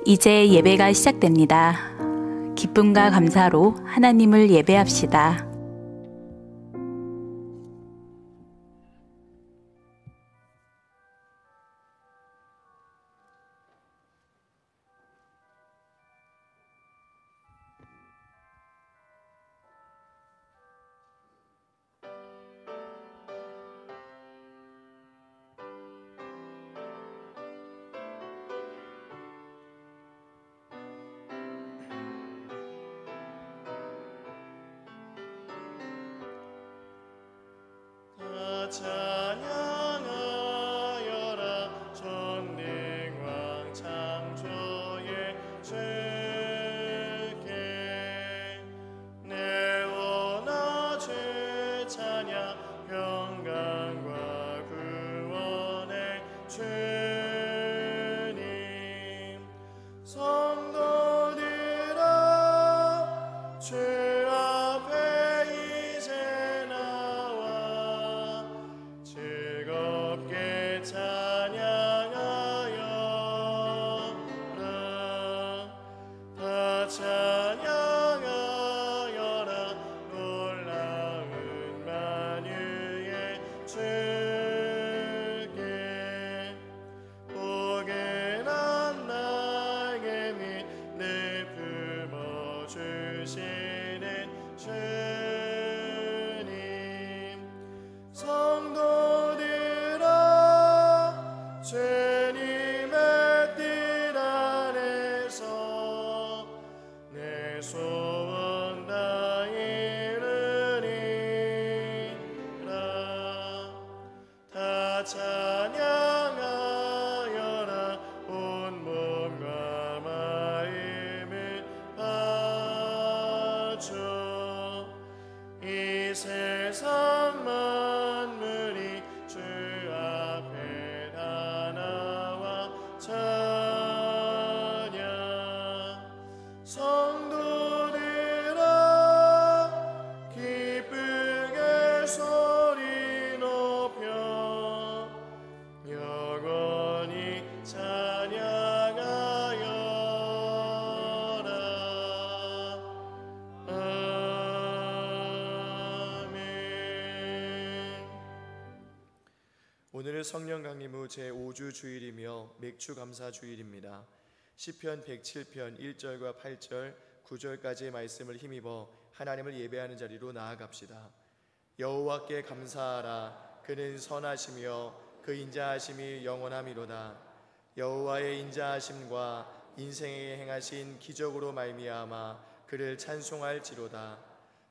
이제 예배가 시작됩니다. 기쁨과 감사로 하나님을 예배합시다. 찬양하여라 전능왕 창조의 주께 내 원하 주 찬양 평강과 구원의 주님 성도들아 주 앞에 이제 나와 즐겁게 찬양하여라 다 찬양하여라 놀라운 만유의 주께 포근한 날개 및 늘 품어주시는 주님 성도들아 주님의 뜻 안에서 내 소원 다 이루리라 다 찬양하여라 온 몸과 마음을 바쳐 이 세상 만물이 주 앞에 다 나와 찬양 성도들아 기쁘게 소리 높여 영원히 찬양하여라 아멘. 오늘은 성령 강림 후 제5주 주일이며 맥주 감사 주일입니다. 시편 107편 1절과 8절 9절까지의 말씀을 힘입어 하나님을 예배하는 자리로 나아갑시다. 여호와께 감사하라. 그는 선하시며 그 인자하심이 영원함이로다. 여호와의 인자하심과 인생에 행하신 기적으로 말미암아 그를 찬송할지로다.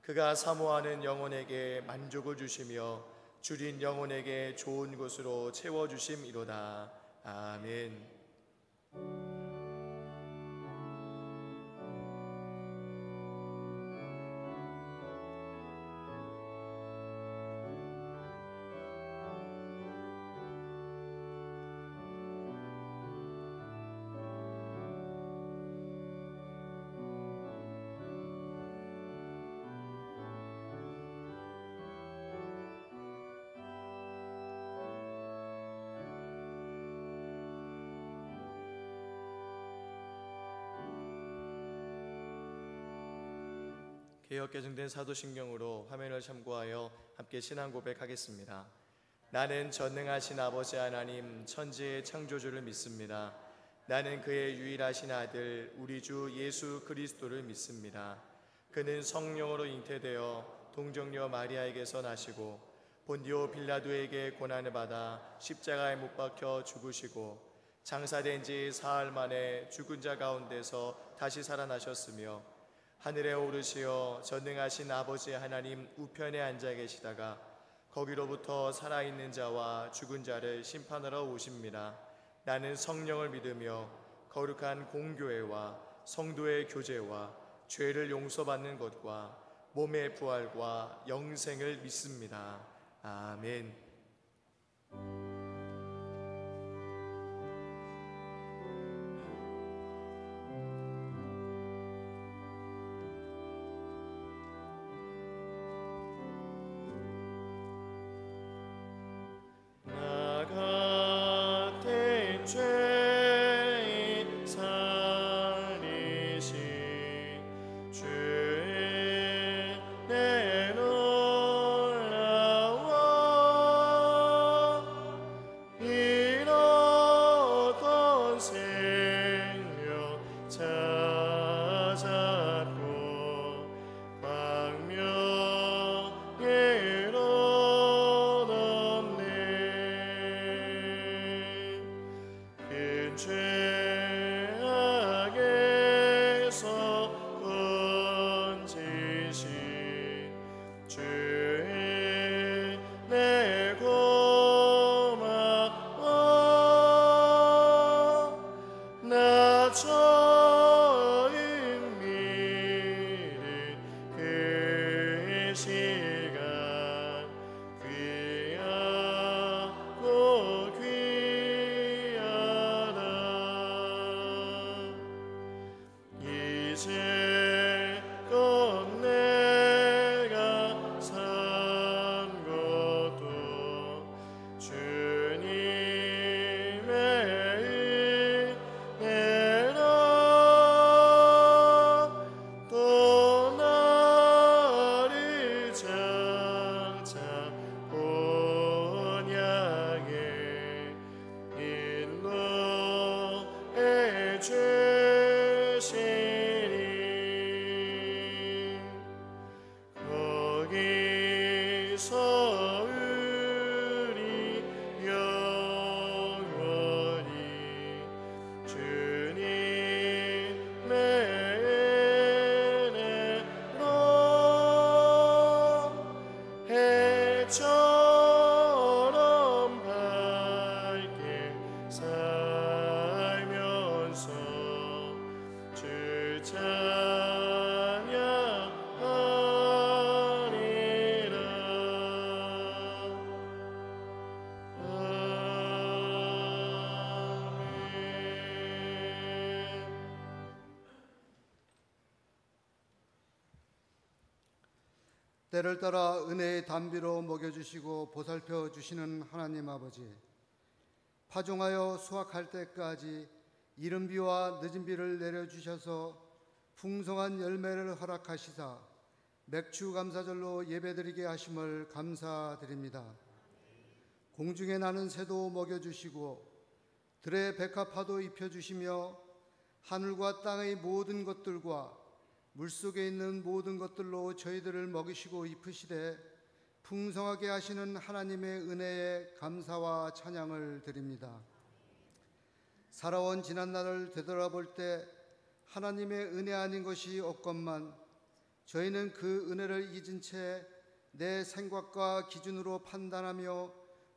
그가 사모하는 영혼에게 만족을 주시며 줄인 영혼에게 좋은 곳으로 채워주심이로다. 아멘. 개역 개정된 사도신경으로 화면을 참고하여 함께 신앙 고백하겠습니다. 나는 전능하신 아버지 하나님 천지의 창조주를 믿습니다. 나는 그의 유일하신 아들 우리 주 예수 그리스도를 믿습니다. 그는 성령으로 잉태되어 동정녀 마리아에게서 나시고 본디오 빌라도에게 고난을 받아 십자가에 못 박혀 죽으시고 장사된 지 사흘 만에 죽은 자 가운데서 다시 살아나셨으며 하늘에 오르시어 전능하신 아버지 하나님 우편에 앉아 계시다가 거기로부터 살아있는 자와 죽은 자를 심판하러 오십니다. 나는 성령을 믿으며 거룩한 공교회와 성도의 교제와 죄를 용서받는 것과 몸의 부활과 영생을 믿습니다. 아멘. 나 같은 죄인 죄악에서 건지신 주의 내 고마워. 나 처음 미리 그 시간 귀하고 귀하다. 이제껏 내가 산 것도 주님의 은혜라. 또 나를 장차 본향에 인도해 주시니 거기서 우리 영원히 주님의 은혜로 해처럼 밝게 살면서 주 찬양하리라. 아멘. 때를 따라 은혜의 담비로 먹여주시고 보살펴 주시는 하나님 아버지, 파종하여 수확할 때까지 이른 비와 늦은 비를 내려주셔서 풍성한 열매를 허락하시사 맥주 감사절로 예배드리게 하심을 감사드립니다. 공중에 나는 새도 먹여주시고 들의 백합화도 입혀주시며 하늘과 땅의 모든 것들과 물속에 있는 모든 것들로 저희들을 먹이시고 입히시되 풍성하게 하시는 하나님의 은혜에 감사와 찬양을 드립니다. 살아온 지난날을 되돌아볼 때 하나님의 은혜 아닌 것이 없건만 저희는 그 은혜를 잊은 채 내 생각과 기준으로 판단하며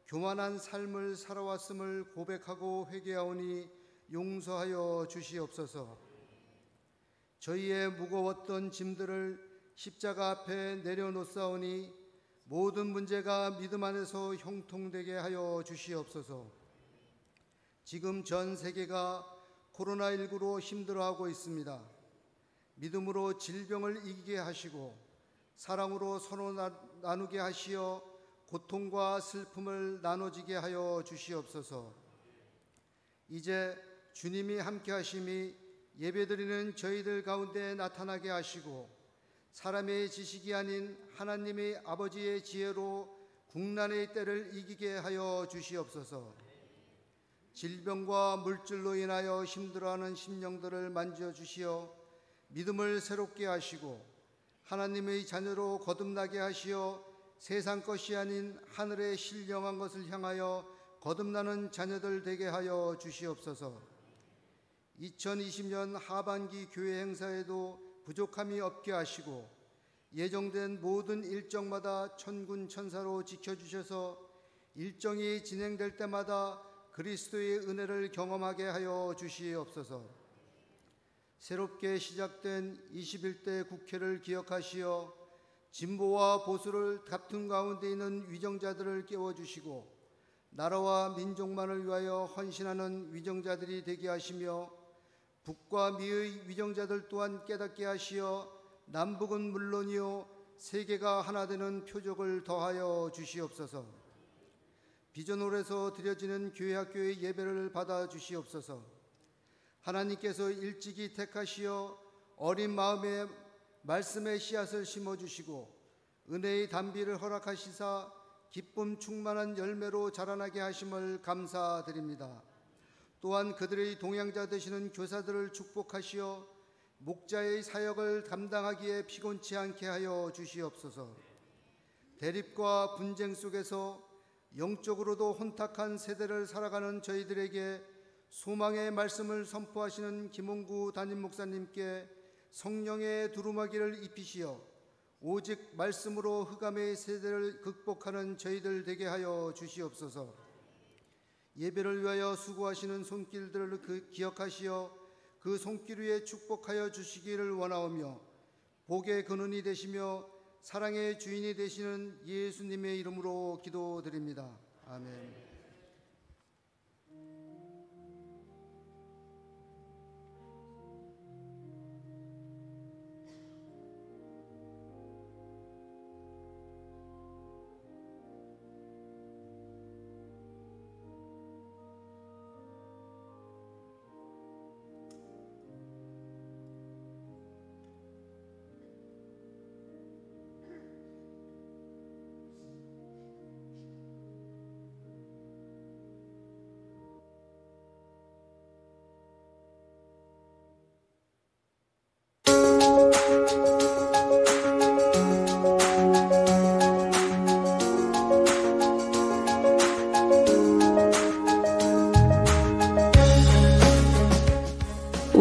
교만한 삶을 살아왔음을 고백하고 회개하오니 용서하여 주시옵소서. 저희의 무거웠던 짐들을 십자가 앞에 내려놓사오니 모든 문제가 믿음 안에서 형통되게 하여 주시옵소서. 지금 전 세계가 코로나19로 힘들어하고 있습니다. 믿음으로 질병을 이기게 하시고 사랑으로 서로 나누게 하시어 고통과 슬픔을 나눠지게 하여 주시옵소서. 이제 주님이 함께 하심이 예배드리는 저희들 가운데 나타나게 하시고 사람의 지식이 아닌 하나님의 아버지의 지혜로 국난의 때를 이기게 하여 주시옵소서. 질병과 물질로 인하여 힘들어하는 심령들을 만져주시어 믿음을 새롭게 하시고 하나님의 자녀로 거듭나게 하시어 세상 것이 아닌 하늘의 신령한 것을 향하여 거듭나는 자녀들 되게 하여 주시옵소서. 2020년 하반기 교회 행사에도 부족함이 없게 하시고 예정된 모든 일정마다 천군 천사로 지켜주셔서 일정이 진행될 때마다 그리스도의 은혜를 경험하게 하여 주시옵소서. 새롭게 시작된 21대 국회를 기억하시어 진보와 보수를 다툼 가운데 있는 위정자들을 깨워주시고 나라와 민족만을 위하여 헌신하는 위정자들이 되게 하시며 북과 미의 위정자들 또한 깨닫게 하시어 남북은 물론이요 세계가 하나 되는 표적을 더하여 주시옵소서. 비전홀에서 드려지는 교회학교의 예배를 받아 주시옵소서. 하나님께서 일찍이 택하시어 어린 마음에 말씀의 씨앗을 심어주시고 은혜의 단비를 허락하시사 기쁨 충만한 열매로 자라나게 하심을 감사드립니다. 또한 그들의 동양자 되시는 교사들을 축복하시어 목자의 사역을 감당하기에 피곤치 않게 하여 주시옵소서. 대립과 분쟁 속에서 영적으로도 혼탁한 세대를 살아가는 저희들에게 소망의 말씀을 선포하시는 김홍구 담임 목사님께 성령의 두루마기를 입히시어 오직 말씀으로 흑암의 세대를 극복하는 저희들 되게 하여 주시옵소서. 예배를 위하여 수고하시는 손길들을 기억하시어 그 손길 위에 축복하여 주시기를 원하오며 복의 근원이 되시며 사랑의 주인이 되시는 예수님의 이름으로 기도드립니다. 아멘.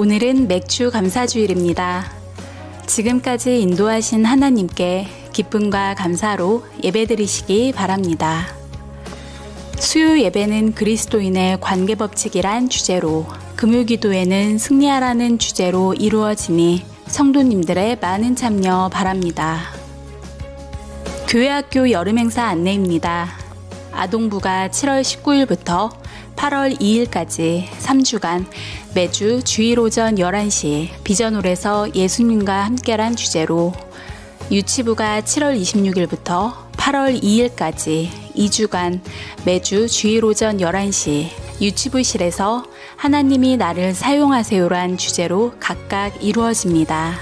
오늘은 맥주 감사주일입니다. 지금까지 인도하신 하나님께 기쁨과 감사로 예배드리시기 바랍니다. 수요 예배는 그리스도인의 관계법칙이란 주제로, 금요기도회는 승리하라는 주제로 이루어지니 성도님들의 많은 참여 바랍니다. 교회학교 여름행사 안내입니다. 아동부가 7월 19일부터 8월 2일까지 3주간 매주 주일 오전 11시 비전홀에서 예수님과 함께란 주제로, 유치부가 7월 26일부터 8월 2일까지 2주간 매주 주일 오전 11시 유치부실에서 하나님이 나를 사용하세요란 주제로 각각 이루어집니다.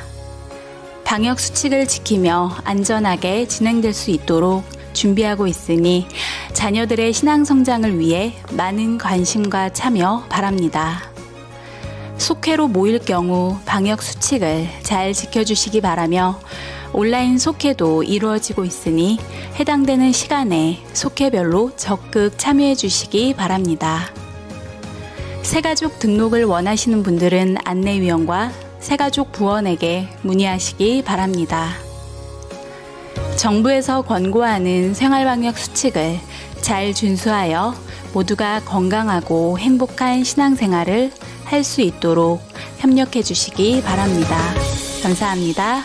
방역 수칙을 지키며 안전하게 진행될 수 있도록 준비하고 있으니 자녀들의 신앙 성장을 위해 많은 관심과 참여 바랍니다. 속회로 모일 경우 방역 수칙을 잘 지켜주시기 바라며 온라인 속회도 이루어지고 있으니 해당되는 시간에 속회별로 적극 참여해 주시기 바랍니다. 새가족 등록을 원하시는 분들은 안내위원과 새가족 부원에게 문의하시기 바랍니다. 정부에서 권고하는 생활방역 수칙을 잘 준수하여 모두가 건강하고 행복한 신앙생활을 할 수 있도록 협력해 주시기 바랍니다. 감사합니다.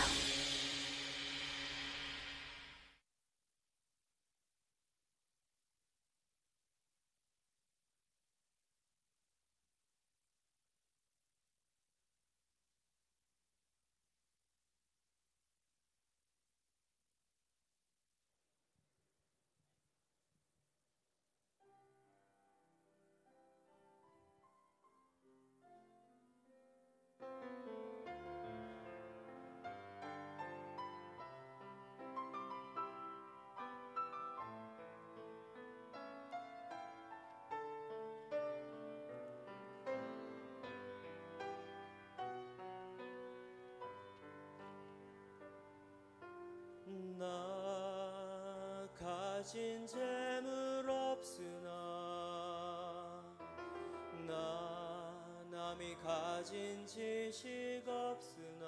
나 가진 재물 없으나 나 남이 가진 지식 없으나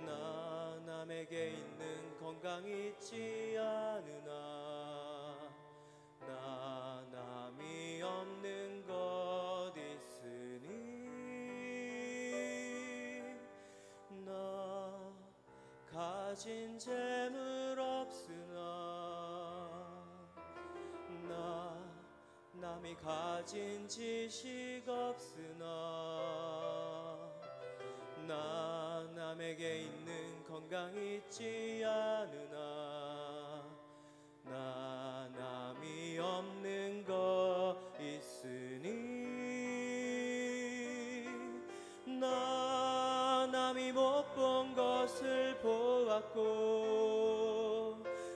나 남에게 있는 건강 있지 않으나 나 남이 없는 것 있으니 나 가진 재물 없으나 나 남이 가진 지식 없으나 나 남에게 있는 건강 있지 않으나 나 남이 없는 것 있으니 나 남이 못 본 것을 보았고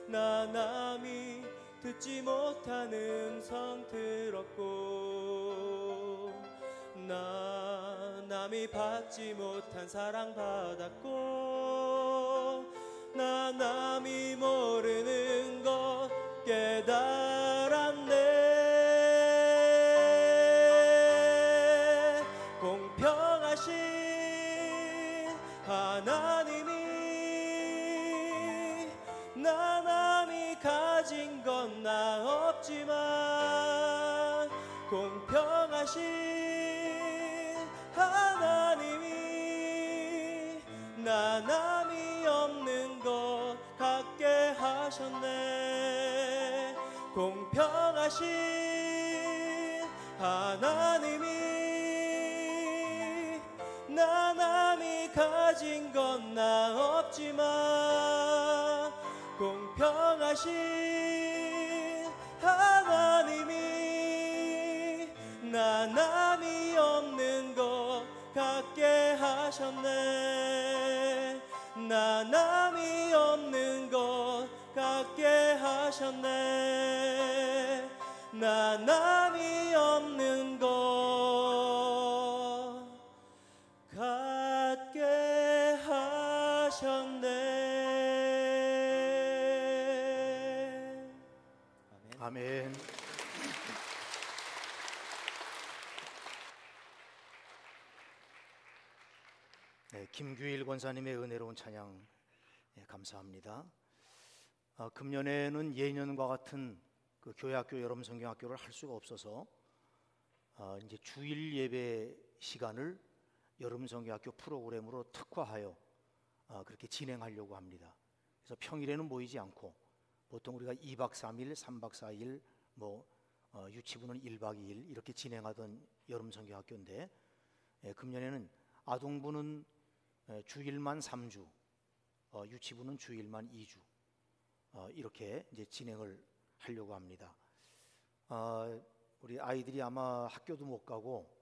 나 남이 듣지 못한 음성 들었고 나 남이 받지 못한 사랑 받았고 나 남이 모르는 것 깨달았네. 나 남이 가진 건 나 없지만 공평하신 하나님이 나 남이 없는 것 갖게 하셨네. 공평하신 하나님이 나 남이 가진 건 나 없지만 공평하신 하나님이 나 남이 없는 것 갖게 하셨네. 나 남이 없는 것 갖게 하셨네. 나 남이 없는 것 갖게 하셨네. 아멘. 네, 김규일 권사님의 은혜로운 찬양 감사합니다. 금년에는 예년과 같은 그 교회학교 여름 성경학교를 할 수가 없어서 이제 주일 예배 시간을 여름 성경학교 프로그램으로 특화하여 그렇게 진행하려고 합니다. 그래서 평일에는 모이지 않고 보통 우리가 2박 3일, 3박 4일, 유치부는 1박 2일 이렇게 진행하던 여름 성경학교인데 금년에는 아동부는 주일만 3주, 유치부는 주일만 2주 이렇게 이제 진행을 하려고 합니다. 우리 아이들이 아마 학교도 못 가고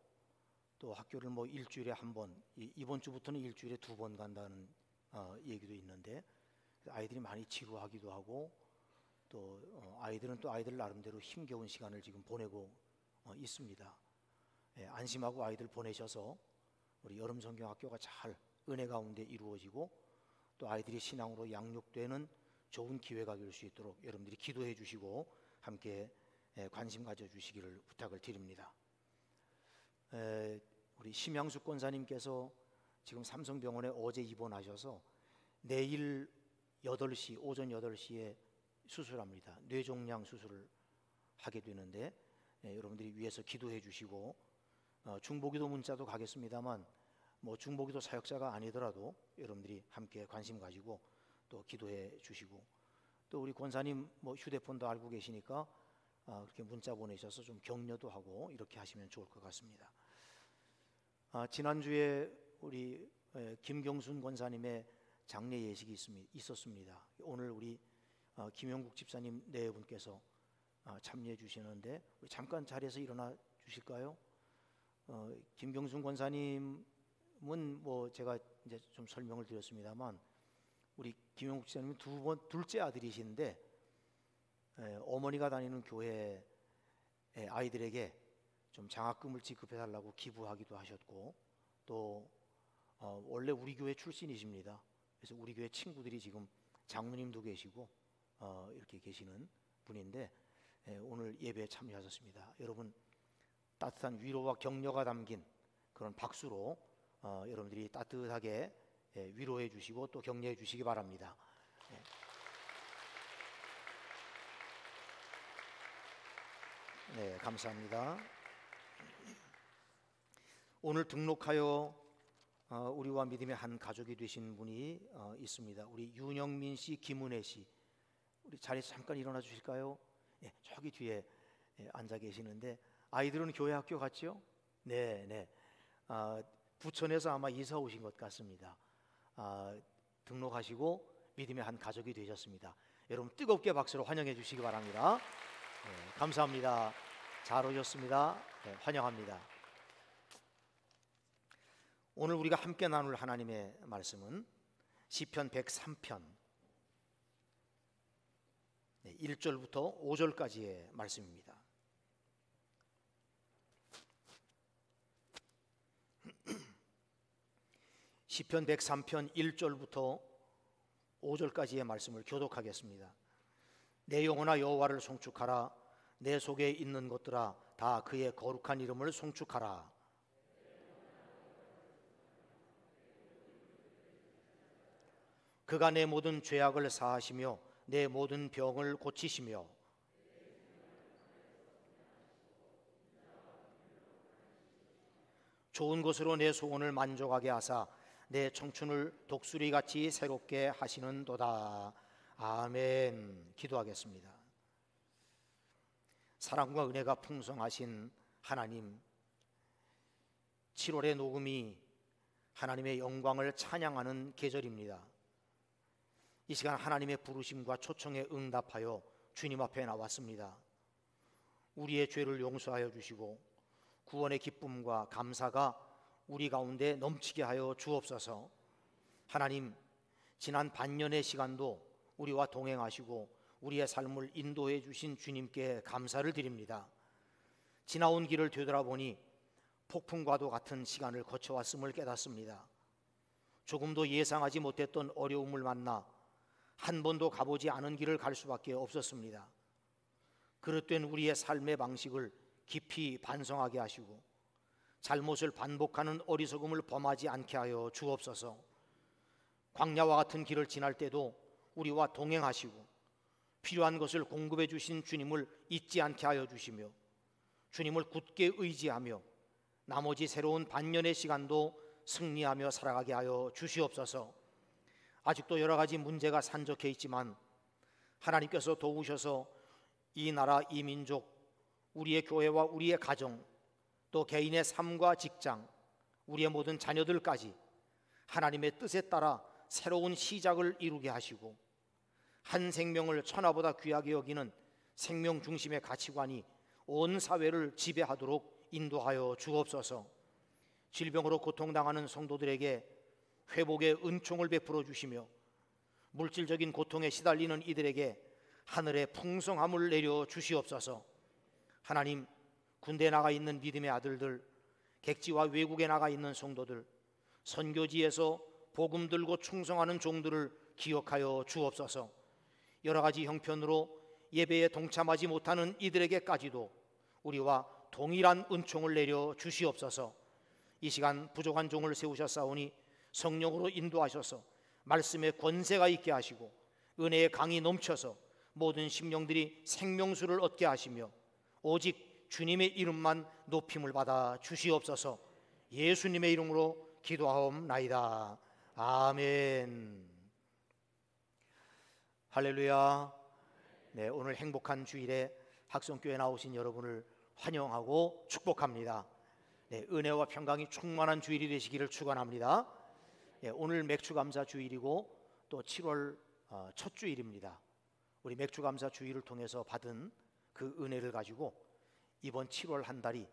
또 학교를 일주일에 한 번, 이번 주부터는 일주일에 2번 간다는 얘기도 있는데 아이들이 많이 지루하기도 하고 또 아이들은 또 아이들 나름대로 힘겨운 시간을 지금 보내고 있습니다. 안심하고 아이들 보내셔서 우리 여름 성경학교가 잘 은혜 가운데 이루어지고 또 아이들이 신앙으로 양육되는 좋은 기회가 될 수 있도록 여러분들이 기도해 주시고 함께 관심 가져 주시기를 부탁을 드립니다. 우리 심양숙 권사님께서 지금 삼성병원에 어제 입원하셔서 내일 8시, 오전 8시에 수술합니다. 뇌종양 수술을 하게 되는데 여러분들이 위해서 기도해 주시고 중보기도 문자도 가겠습니다만 중보기도 사역자가 아니더라도 여러분들이 함께 관심 가지고 또 기도해 주시고 또 우리 권사님 휴대폰도 알고 계시니까 그렇게 문자 보내셔서 좀 격려도 하고 이렇게 하시면 좋을 것 같습니다. 지난주에 우리 김경순 권사님의 장례 예식이 있었습니다. 오늘 우리 김영국 집사님 네 분께서 참여해 주시는데 우리 잠깐 자리에서 일어나 주실까요? 김경순 권사님은 제가 이제 좀 설명을 드렸습니다만 우리 김영국 집사님은 둘째 아들이신데 어머니가 다니는 교회 아이들에게 좀 장학금을 지급해 달라고 기부하기도 하셨고 또 원래 우리 교회 출신이십니다. 그래서 우리 교회 친구들이 지금 장로님도 계시고 이렇게 계시는 분인데 오늘 예배에 참여하셨습니다. 여러분 따뜻한 위로와 격려가 담긴 그런 박수로 여러분들이 따뜻하게 위로해 주시고 또 격려해 주시기 바랍니다. 네, 감사합니다. 오늘 등록하여 우리와 믿음의 한 가족이 되신 분이 있습니다. 우리 윤영민 씨, 김은혜 씨, 우리 자리에서 잠깐 일어나 주실까요? 저기 뒤에 앉아 계시는데 아이들은 교회 학교 갔죠? 네. 부천에서 아마 이사 오신 것 같습니다. 등록하시고 믿음의 한 가족이 되셨습니다. 여러분 뜨겁게 박수로 환영해 주시기 바랍니다. 감사합니다. 잘 오셨습니다. 환영합니다. 오늘 우리가 함께 나눌 하나님의 말씀은 시편 103편 1절부터 5절까지의 말씀입니다. 시편 103편 1절부터 5절까지의 말씀을 교독하겠습니다. 내 영혼아 여호와를 송축하라. 내 속에 있는 것들아 다 그의 거룩한 이름을 송축하라. 그가 내 모든 죄악을 사하시며 내 모든 병을 고치시며 좋은 것으로 내 소원을 만족하게 하사 내 청춘을 독수리같이 새롭게 하시는도다. 아멘. 기도하겠습니다. 사랑과 은혜가 풍성하신 하나님, 7월의 녹음이 하나님의 영광을 찬양하는 계절입니다. 이 시간 하나님의 부르심과 초청에 응답하여 주님 앞에 나왔습니다. 우리의 죄를 용서하여 주시고 구원의 기쁨과 감사가 우리 가운데 넘치게 하여 주옵소서. 하나님, 지난 반년의 시간도 우리와 동행하시고 우리의 삶을 인도해 주신 주님께 감사를 드립니다. 지나온 길을 되돌아보니 폭풍과도 같은 시간을 거쳐왔음을 깨닫습니다. 조금도 예상하지 못했던 어려움을 만나 한 번도 가보지 않은 길을 갈 수밖에 없었습니다. 그릇된 우리의 삶의 방식을 깊이 반성하게 하시고 잘못을 반복하는 어리석음을 범하지 않게 하여 주옵소서. 광야와 같은 길을 지날 때도 우리와 동행하시고 필요한 것을 공급해 주신 주님을 잊지 않게 하여 주시며 주님을 굳게 의지하며 나머지 새로운 반년의 시간도 승리하며 살아가게 하여 주시옵소서. 아직도 여러 가지 문제가 산적해 있지만 하나님께서 도우셔서 이 나라, 이 민족, 우리의 교회와 우리의 가정, 또 개인의 삶과 직장, 우리의 모든 자녀들까지 하나님의 뜻에 따라 새로운 시작을 이루게 하시고 한 생명을 천하보다 귀하게 여기는 생명 중심의 가치관이 온 사회를 지배하도록 인도하여 주옵소서. 질병으로 고통당하는 성도들에게 회복의 은총을 베풀어 주시며 물질적인 고통에 시달리는 이들에게 하늘의 풍성함을 내려 주시옵소서. 하나님, 군대에 나가 있는 믿음의 아들들, 객지와 외국에 나가 있는 성도들, 선교지에서 복음 들고 충성하는 종들을 기억하여 주옵소서. 여러 가지 형편으로 예배에 동참하지 못하는 이들에게까지도 우리와 동일한 은총을 내려 주시옵소서. 이 시간 부족한 종을 세우셨사오니 성령으로 인도하셔서 말씀의 권세가 있게 하시고 은혜의 강이 넘쳐서 모든 심령들이 생명수를 얻게 하시며 오직 주님의 이름만 높임을 받아 주시옵소서. 예수님의 이름으로 기도하옵나이다. 아멘. 할렐루야. 네, 오늘 행복한 주일에 학성교회 나오신 여러분을 환영하고 축복합니다. 네, 은혜와 평강이 충만한 주일이 되시기를 축원합니다. 네, 오늘 맥주감사 주일이고 또 7월 첫 주일입니다. 우리 맥주감사 주일을 통해서 받은 그 은혜를 가지고 이번 7월 한 달이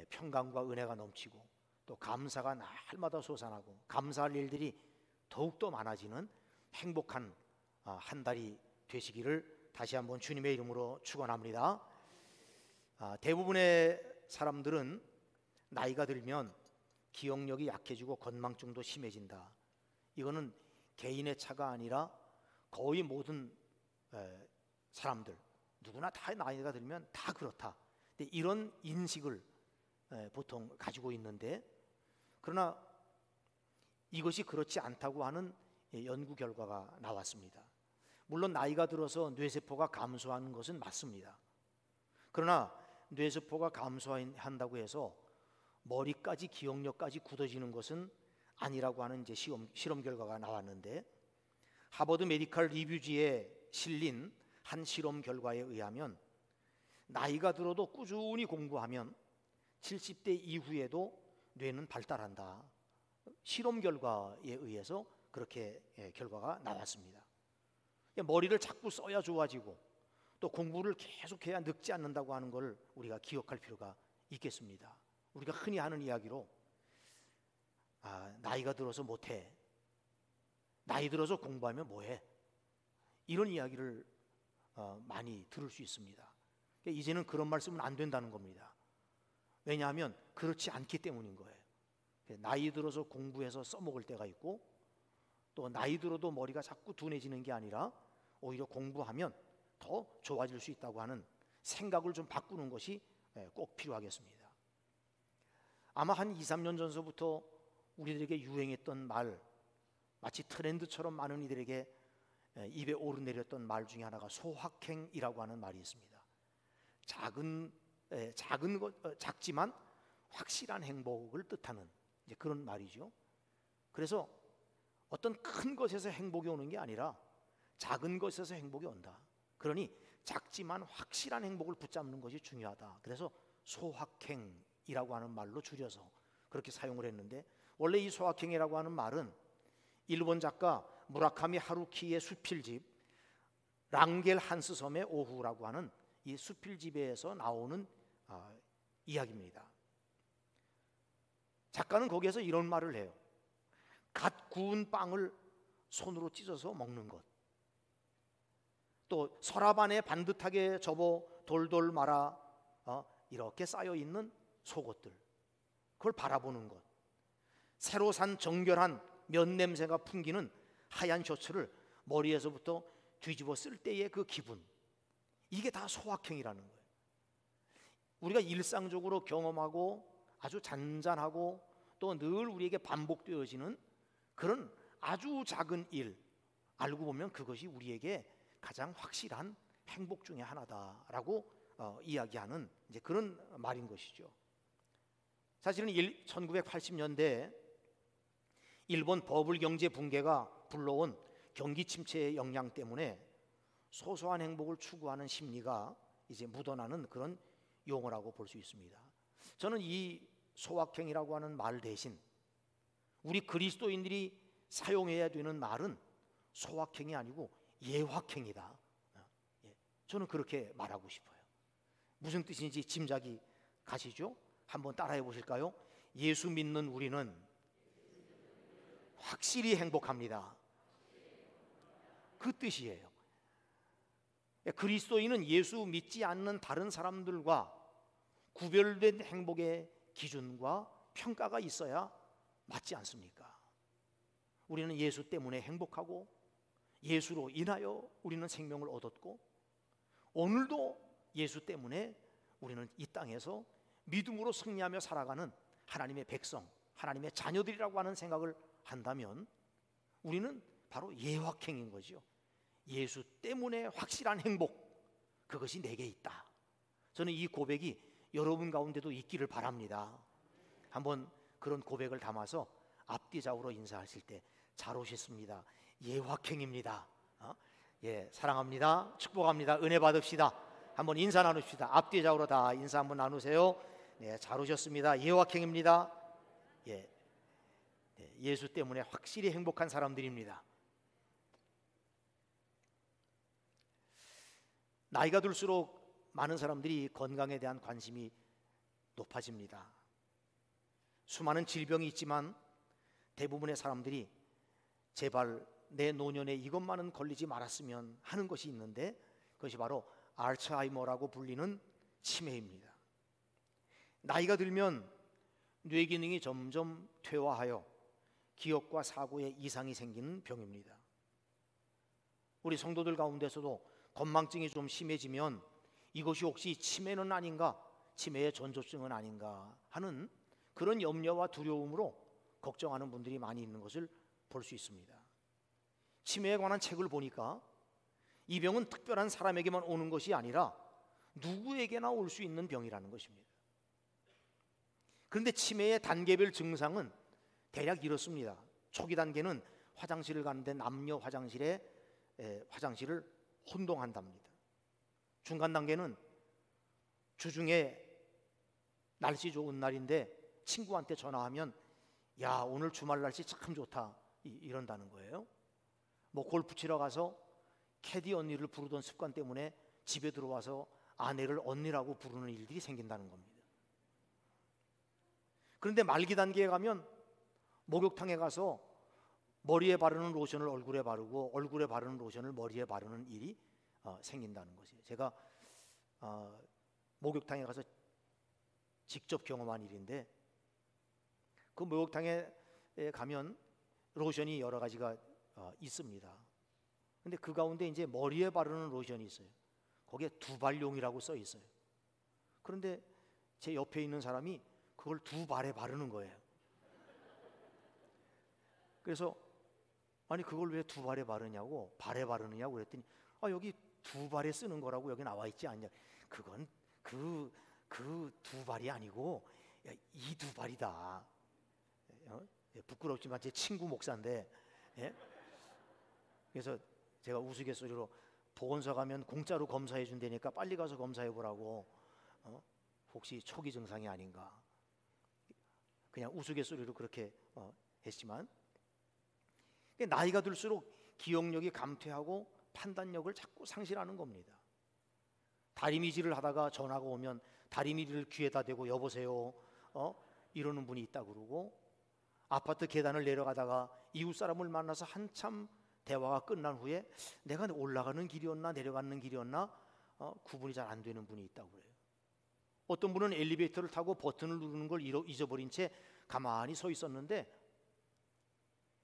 평강과 은혜가 넘치고 또 감사가 날마다 솟아나고 감사할 일들이 더욱더 많아지는 행복한 한 달이 되시기를 다시 한번 주님의 이름으로 축원합니다. 대부분의 사람들은 나이가 들면 기억력이 약해지고 건망증도 심해진다. 이거는 개인의 차가 아니라 거의 모든 사람들 누구나 다 나이가 들면 다 그렇다. 근데 이런 인식을 보통 가지고 있는데, 그러나 이것이 그렇지 않다고 하는 연구 결과가 나왔습니다. 물론 나이가 들어서 뇌세포가 감소하는 것은 맞습니다. 그러나 뇌세포가 감소한다고 해서 머리까지 기억력까지 굳어지는 것은 아니라고 하는 이제 실험 결과가 나왔는데, 하버드 메디컬 리뷰지에 실린 한 실험 결과에 의하면 나이가 들어도 꾸준히 공부하면 70대 이후에도 뇌는 발달한다. 실험 결과에 의해서 그렇게 결과가 나왔습니다. 머리를 자꾸 써야 좋아지고 또 공부를 계속해야 늙지 않는다고 하는 걸 우리가 기억할 필요가 있겠습니다. 우리가 흔히 하는 이야기로 나이가 들어서 못해, 나이 들어서 공부하면 뭐해, 이런 이야기를 많이 들을 수 있습니다. 이제는 그런 말씀은 안 된다는 겁니다. 왜냐하면 그렇지 않기 때문인 거예요. 나이 들어서 공부해서 써먹을 때가 있고 또 나이 들어도 머리가 자꾸 둔해지는 게 아니라 오히려 공부하면 더 좋아질 수 있다고 하는 생각을 좀 바꾸는 것이 꼭 필요하겠습니다. 아마 한 2, 3년 전서부터 우리들에게 유행했던 말, 마치 트렌드처럼 많은 이들에게 입에 오르내렸던 말 중에 하나가 소확행이라고 하는 말이 있습니다. 작지만 확실한 행복을 뜻하는 이제 그런 말이죠. 그래서 어떤 큰 것에서 행복이 오는 게 아니라 작은 것에서 행복이 온다. 그러니 작지만 확실한 행복을 붙잡는 것이 중요하다. 그래서 소확행이라고 하는 말로 줄여서 그렇게 사용을 했는데, 원래 이 소확행이라고 하는 말은 일본 작가 무라카미 하루키의 수필집 랑겔 한스 섬의 오후라고 하는 이 수필집에서 나오는 이야기입니다. 작가는 거기에서 이런 말을 해요. 갓 구운 빵을 손으로 찢어서 먹는 것, 또 서랍 안에 반듯하게 접어 돌돌 말아 이렇게 쌓여 있는 속옷들, 그걸 바라보는 것, 새로 산 정결한 면 냄새가 풍기는 하얀 셔츠를 머리에서부터 뒤집어 쓸 때의 그 기분, 이게 다 소확행이라는 거예요. 우리가 일상적으로 경험하고 아주 잔잔하고 또 늘 우리에게 반복되어지는 그런 아주 작은 일, 알고 보면 그것이 우리에게 가장 확실한 행복 중에 하나다라고 이야기하는 이제 그런 말인 것이죠. 사실은 1980년대 일본 버블 경제 붕괴가 불러온 경기 침체의 영향 때문에 소소한 행복을 추구하는 심리가 이제 묻어나는 그런 용어라고 볼 수 있습니다. 저는 이 소확행이라고 하는 말 대신 우리 그리스도인들이 사용해야 되는 말은 소확행이 아니고 예확행이다. 저는 그렇게 말하고 싶어요. 무슨 뜻인지 짐작이 가시죠? 한번 따라해 보실까요? 예수 믿는 우리는 확실히 행복합니다. 그 뜻이에요. 그리스도인은 예수 믿지 않는 다른 사람들과 구별된 행복의 기준과 평가가 있어야 맞지 않습니까? 우리는 예수 때문에 행복하고 예수로 인하여 우리는 생명을 얻었고, 오늘도 예수 때문에 우리는 이 땅에서 믿음으로 승리하며 살아가는 하나님의 백성, 하나님의 자녀들이라고 하는 생각을 한다면 우리는 바로 예확행인 거죠. 예수 때문에 확실한 행복, 그것이 내게 있다. 저는 이 고백이 여러분 가운데도 있기를 바랍니다. 한번 그런 고백을 담아서 앞뒤 좌우로 인사하실 때 잘 오셨습니다. 예확행입니다. 예, 사랑합니다. 축복합니다. 은혜 받읍시다. 한번 인사 나눕시다. 앞뒤 좌우로 다 인사 한번 나누세요. 네, 잘 오셨습니다. 예확행입니다. 예, 예수 때문에 확실히 행복한 사람들입니다. 나이가 들수록 많은 사람들이 건강에 대한 관심이 높아집니다. 수많은 질병이 있지만 대부분의 사람들이 제발 내 노년에 이것만은 걸리지 말았으면 하는 것이 있는데, 그것이 바로 알츠하이머라고 불리는 치매입니다. 나이가 들면 뇌 기능이 점점 퇴화하여 기억과 사고에 이상이 생기는 병입니다. 우리 성도들 가운데서도 건망증이 좀 심해지면 이것이 혹시 치매는 아닌가, 치매의 전조증은 아닌가 하는 그런 염려와 두려움으로 걱정하는 분들이 많이 있는 것을 볼 수 있습니다. 치매에 관한 책을 보니까 이 병은 특별한 사람에게만 오는 것이 아니라 누구에게나 올 수 있는 병이라는 것입니다. 그런데 치매의 단계별 증상은 대략 이렇습니다. 초기 단계는 화장실을 가는데 남녀 화장실을 혼동한답니다. 중간 단계는 주중에 날씨 좋은 날인데 친구한테 전화하면 야, 오늘 주말 날씨 참 좋다 이런다는 거예요. 뭐 골프 치러 가서 캐디 언니를 부르던 습관 때문에 집에 들어와서 아내를 언니라고 부르는 일들이 생긴다는 겁니다. 그런데 말기 단계에 가면 목욕탕에 가서 머리에 바르는 로션을 얼굴에 바르고 얼굴에 바르는 로션을 머리에 바르는 일이 생긴다는 것이에요. 제가 목욕탕에 가서 직접 경험한 일인데, 그 목욕탕에 가면 로션이 여러 가지가 있습니다. 근데 그 가운데 이제 머리에 바르는 로션이 있어요. 거기에 두발용이라고 써 있어요. 그런데 제 옆에 있는 사람이 그걸 두 발에 바르는 거예요. 그래서 아니 그걸 왜 두 발에 바르냐고, 발에 바르느냐고 그랬더니 여기 두 발에 쓰는 거라고 여기 나와 있지 않냐. 그건 그 두 발이 아니고 이 두 발이다. 부끄럽지만 제 친구 목사인데, 예? 그래서 제가 우스갯소리로 보건소 가면 공짜로 검사해 준다니까 빨리 가서 검사해 보라고. 혹시 초기 증상이 아닌가, 그냥 우스갯소리로 그렇게 했지만, 나이가 들수록 기억력이 감퇴하고 판단력을 자꾸 상실하는 겁니다. 다리미질을 하다가 전화가 오면 다리미질을 귀에다 대고 여보세요 이러는 분이 있다 그러고, 아파트 계단을 내려가다가 이웃 사람을 만나서 한참 대화가 끝난 후에 내가 올라가는 길이었나 내려가는 길이었나 구분이 잘 안 되는 분이 있다고 그래요. 어떤 분은 엘리베이터를 타고 버튼을 누르는 걸 잊어버린 채 가만히 서 있었는데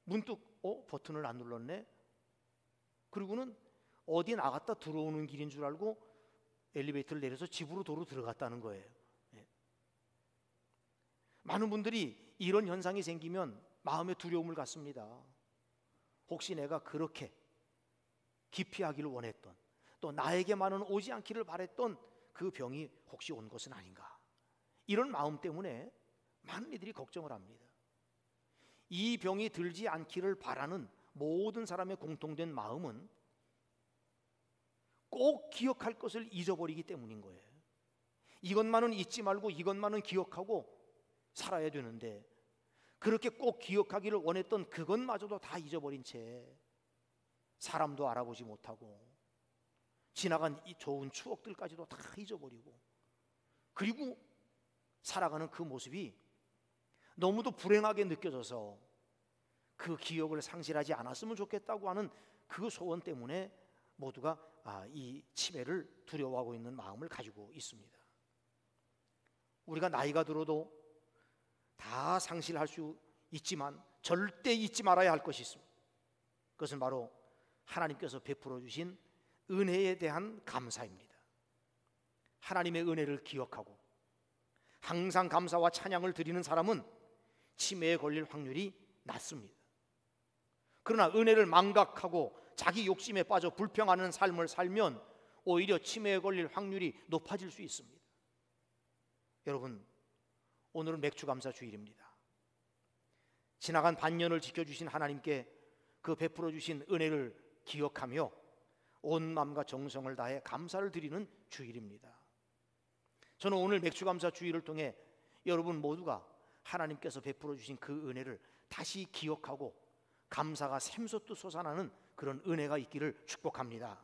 문득 버튼을 안 눌렀네. 그리고는 어디 나갔다 들어오는 길인 줄 알고 엘리베이터를 내려서 집으로 도로 들어갔다는 거예요. 예. 많은 분들이 이런 현상이 생기면 마음에 두려움을 갖습니다. 혹시 내가 그렇게 기피하기를 원했던, 또 나에게만은 오지 않기를 바랬던 그 병이 혹시 온 것은 아닌가, 이런 마음 때문에 많은 이들이 걱정을 합니다. 이 병이 들지 않기를 바라는 모든 사람의 공통된 마음은 꼭 기억할 것을 잊어버리기 때문인 거예요. 이것만은 잊지 말고 이것만은 기억하고 살아야 되는데, 그렇게 꼭 기억하기를 원했던 그것마저도 다 잊어버린 채 사람도 알아보지 못하고 지나간 이 좋은 추억들까지도 다 잊어버리고, 그리고 살아가는 그 모습이 너무도 불행하게 느껴져서 그 기억을 상실하지 않았으면 좋겠다고 하는 그 소원 때문에 모두가 이 치매를 두려워하고 있는 마음을 가지고 있습니다. 우리가 나이가 들어도 다 상실할 수 있지만 절대 잊지 말아야 할 것이 있습니다. 그것은 바로 하나님께서 베풀어 주신 은혜에 대한 감사입니다. 하나님의 은혜를 기억하고 항상 감사와 찬양을 드리는 사람은 치매에 걸릴 확률이 낮습니다. 그러나 은혜를 망각하고 자기 욕심에 빠져 불평하는 삶을 살면 오히려 치매에 걸릴 확률이 높아질 수 있습니다. 여러분, 오늘은 맥주감사 주일입니다. 지나간 반년을 지켜주신 하나님께 그 베풀어 주신 은혜를 기억하며 온 마음과 정성을 다해 감사를 드리는 주일입니다. 저는 오늘 맥주감사 주일을 통해 여러분 모두가 하나님께서 베풀어 주신 그 은혜를 다시 기억하고 감사가 샘솟듯 솟아나는 그런 은혜가 있기를 축복합니다.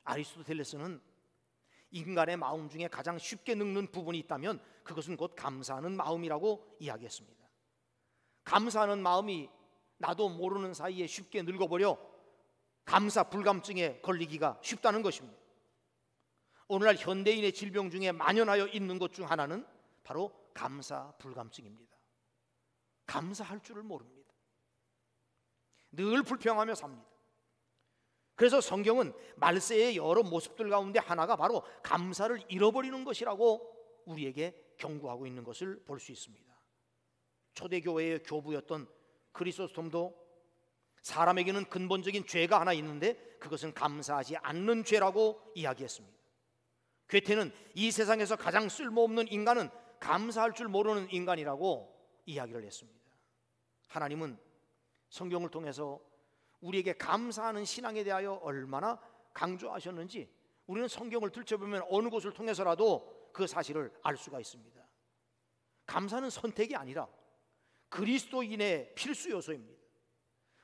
아리스토텔레스는 인간의 마음 중에 가장 쉽게 늙는 부분이 있다면 그것은 곧 감사하는 마음이라고 이야기했습니다. 감사하는 마음이 나도 모르는 사이에 쉽게 늙어버려 감사 불감증에 걸리기가 쉽다는 것입니다. 오늘날 현대인의 질병 중에 만연하여 있는 것 중 하나는 바로 감사 불감증입니다. 감사할 줄을 모릅니다. 늘 불평하며 삽니다. 그래서 성경은 말세의 여러 모습들 가운데 하나가 바로 감사를 잃어버리는 것이라고 우리에게 경고하고 있는 것을 볼 수 있습니다. 초대교회의 교부였던 크리소스톰도 사람에게는 근본적인 죄가 하나 있는데 그것은 감사하지 않는 죄라고 이야기했습니다. 괴테는 이 세상에서 가장 쓸모없는 인간은 감사할 줄 모르는 인간이라고 이야기를 했습니다. 하나님은 성경을 통해서 우리에게 감사하는 신앙에 대하여 얼마나 강조하셨는지 우리는 성경을 들춰보면 어느 곳을 통해서라도 그 사실을 알 수가 있습니다. 감사는 선택이 아니라 그리스도인의 필수 요소입니다.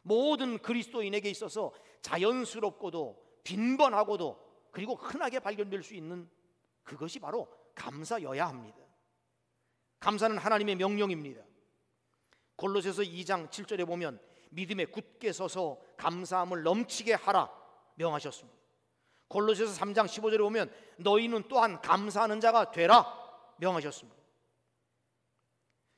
모든 그리스도인에게 있어서 자연스럽고도 빈번하고도 그리고 흔하게 발견될 수 있는 그것이 바로 감사여야 합니다. 감사는 하나님의 명령입니다. 골로새서 2장 7절에 보면 믿음에 굳게 서서 감사함을 넘치게 하라 명하셨습니다. 골로새서 3장 15절에 보면 너희는 또한 감사하는 자가 되라 명하셨습니다.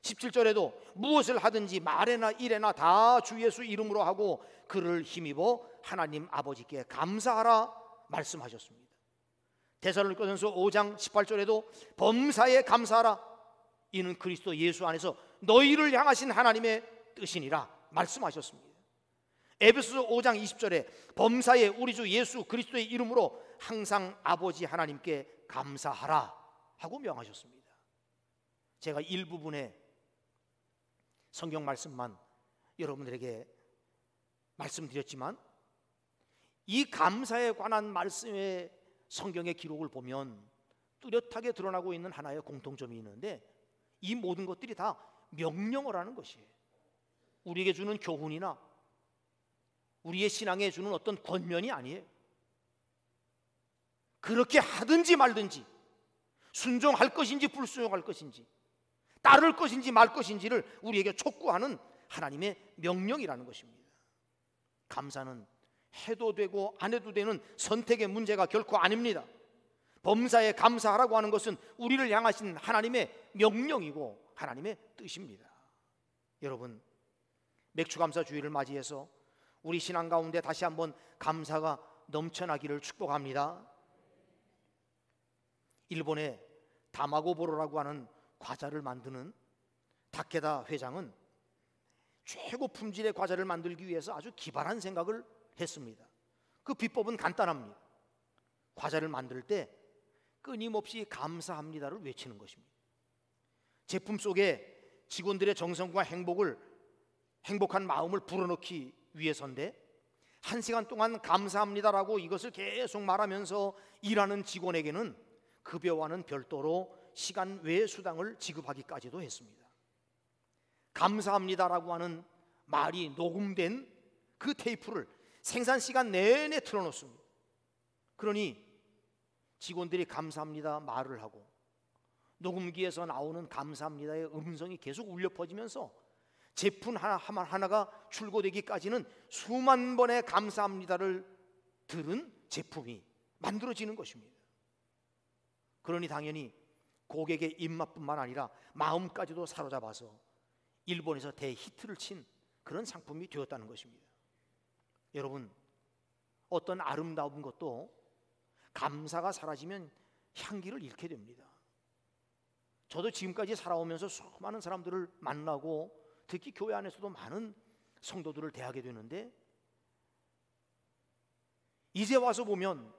17절에도 무엇을 하든지 말에나 일에나 다 주 예수 이름으로 하고 그를 힘입어 하나님 아버지께 감사하라 말씀하셨습니다. 데살로니가전서 5장 18절에도 범사에 감사하라 이는 그리스도 예수 안에서 너희를 향하신 하나님의 뜻이니라 말씀하셨습니다. 에베소서 5장 20절에 범사에 우리 주 예수 그리스도의 이름으로 항상 아버지 하나님께 감사하라 하고 명하셨습니다. 제가 일부분의 성경 말씀만 여러분들에게 말씀드렸지만 이 감사에 관한 말씀의 성경의 기록을 보면 뚜렷하게 드러나고 있는 하나의 공통점이 있는데, 이 모든 것들이 다 명령을 하는 것이에요. 우리에게 주는 교훈이나 우리의 신앙에 주는 어떤 권면이 아니에요. 그렇게 하든지 말든지, 순종할 것인지 불순종할 것인지, 따를 것인지 말 것인지를 우리에게 촉구하는 하나님의 명령이라는 것입니다. 감사는 해도 되고 안 해도 되는 선택의 문제가 결코 아닙니다. 범사에 감사하라고 하는 것은 우리를 향하신 하나님의 명령이고 하나님의 뜻입니다. 여러분, 맥주감사 주일을 맞이해서 우리 신앙 가운데 다시 한번 감사가 넘쳐나기를 축복합니다. 일본의 다마고보로라고 하는 과자를 만드는 다케다 회장은 최고 품질의 과자를 만들기 위해서 아주 기발한 생각을 했습니다. 그 비법은 간단합니다. 과자를 만들 때 끊임없이 감사합니다를 외치는 것입니다. 제품 속에 직원들의 정성과 행복한 마음을 불어넣기 위해서인데, 1시간 동안 감사합니다라고 이것을 계속 말하면서 일하는 직원에게는 급여와는 별도로 시간 외 수당을 지급하기까지도 했습니다. 감사합니다라고 하는 말이 녹음된 그 테이프를 생산 시간 내내 틀어놓습니다. 그러니 직원들이 감사합니다 말을 하고 녹음기에서 나오는 감사합니다의 음성이 계속 울려 퍼지면서 제품 하나가 출고되기까지는 수만 번의 감사합니다를 들은 제품이 만들어지는 것입니다. 그러니 당연히 고객의 입맛뿐만 아니라 마음까지도 사로잡아서 일본에서 대히트를 친 그런 상품이 되었다는 것입니다. 여러분, 어떤 아름다운 것도 감사가 사라지면 향기를 잃게 됩니다. 저도 지금까지 살아오면서 수많은 사람들을 만나고 특히 교회 안에서도 많은 성도들을 대하게 되는데, 이제 와서 보면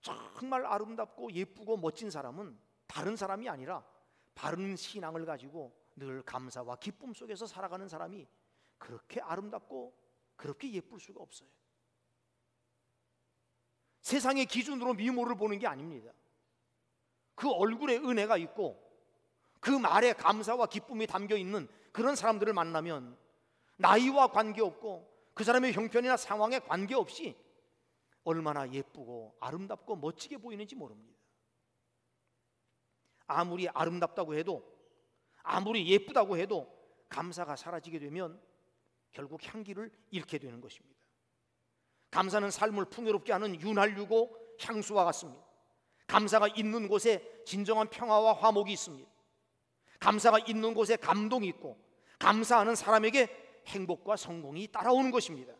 정말 아름답고 예쁘고 멋진 사람은 다른 사람이 아니라 바른 신앙을 가지고 늘 감사와 기쁨 속에서 살아가는 사람이 그렇게 아름답고 그렇게 예쁠 수가 없어요. 세상의 기준으로 미모를 보는 게 아닙니다. 그 얼굴에 은혜가 있고 그 말에 감사와 기쁨이 담겨 있는 그런 사람들을 만나면 나이와 관계없고 그 사람의 형편이나 상황에 관계없이 얼마나 예쁘고 아름답고 멋지게 보이는지 모릅니다. 아무리 아름답다고 해도, 아무리 예쁘다고 해도 감사가 사라지게 되면 결국 향기를 잃게 되는 것입니다. 감사는 삶을 풍요롭게 하는 윤활유고 향수와 같습니다. 감사가 있는 곳에 진정한 평화와 화목이 있습니다. 감사가 있는 곳에 감동이 있고, 감사하는 사람에게 행복과 성공이 따라오는 것입니다.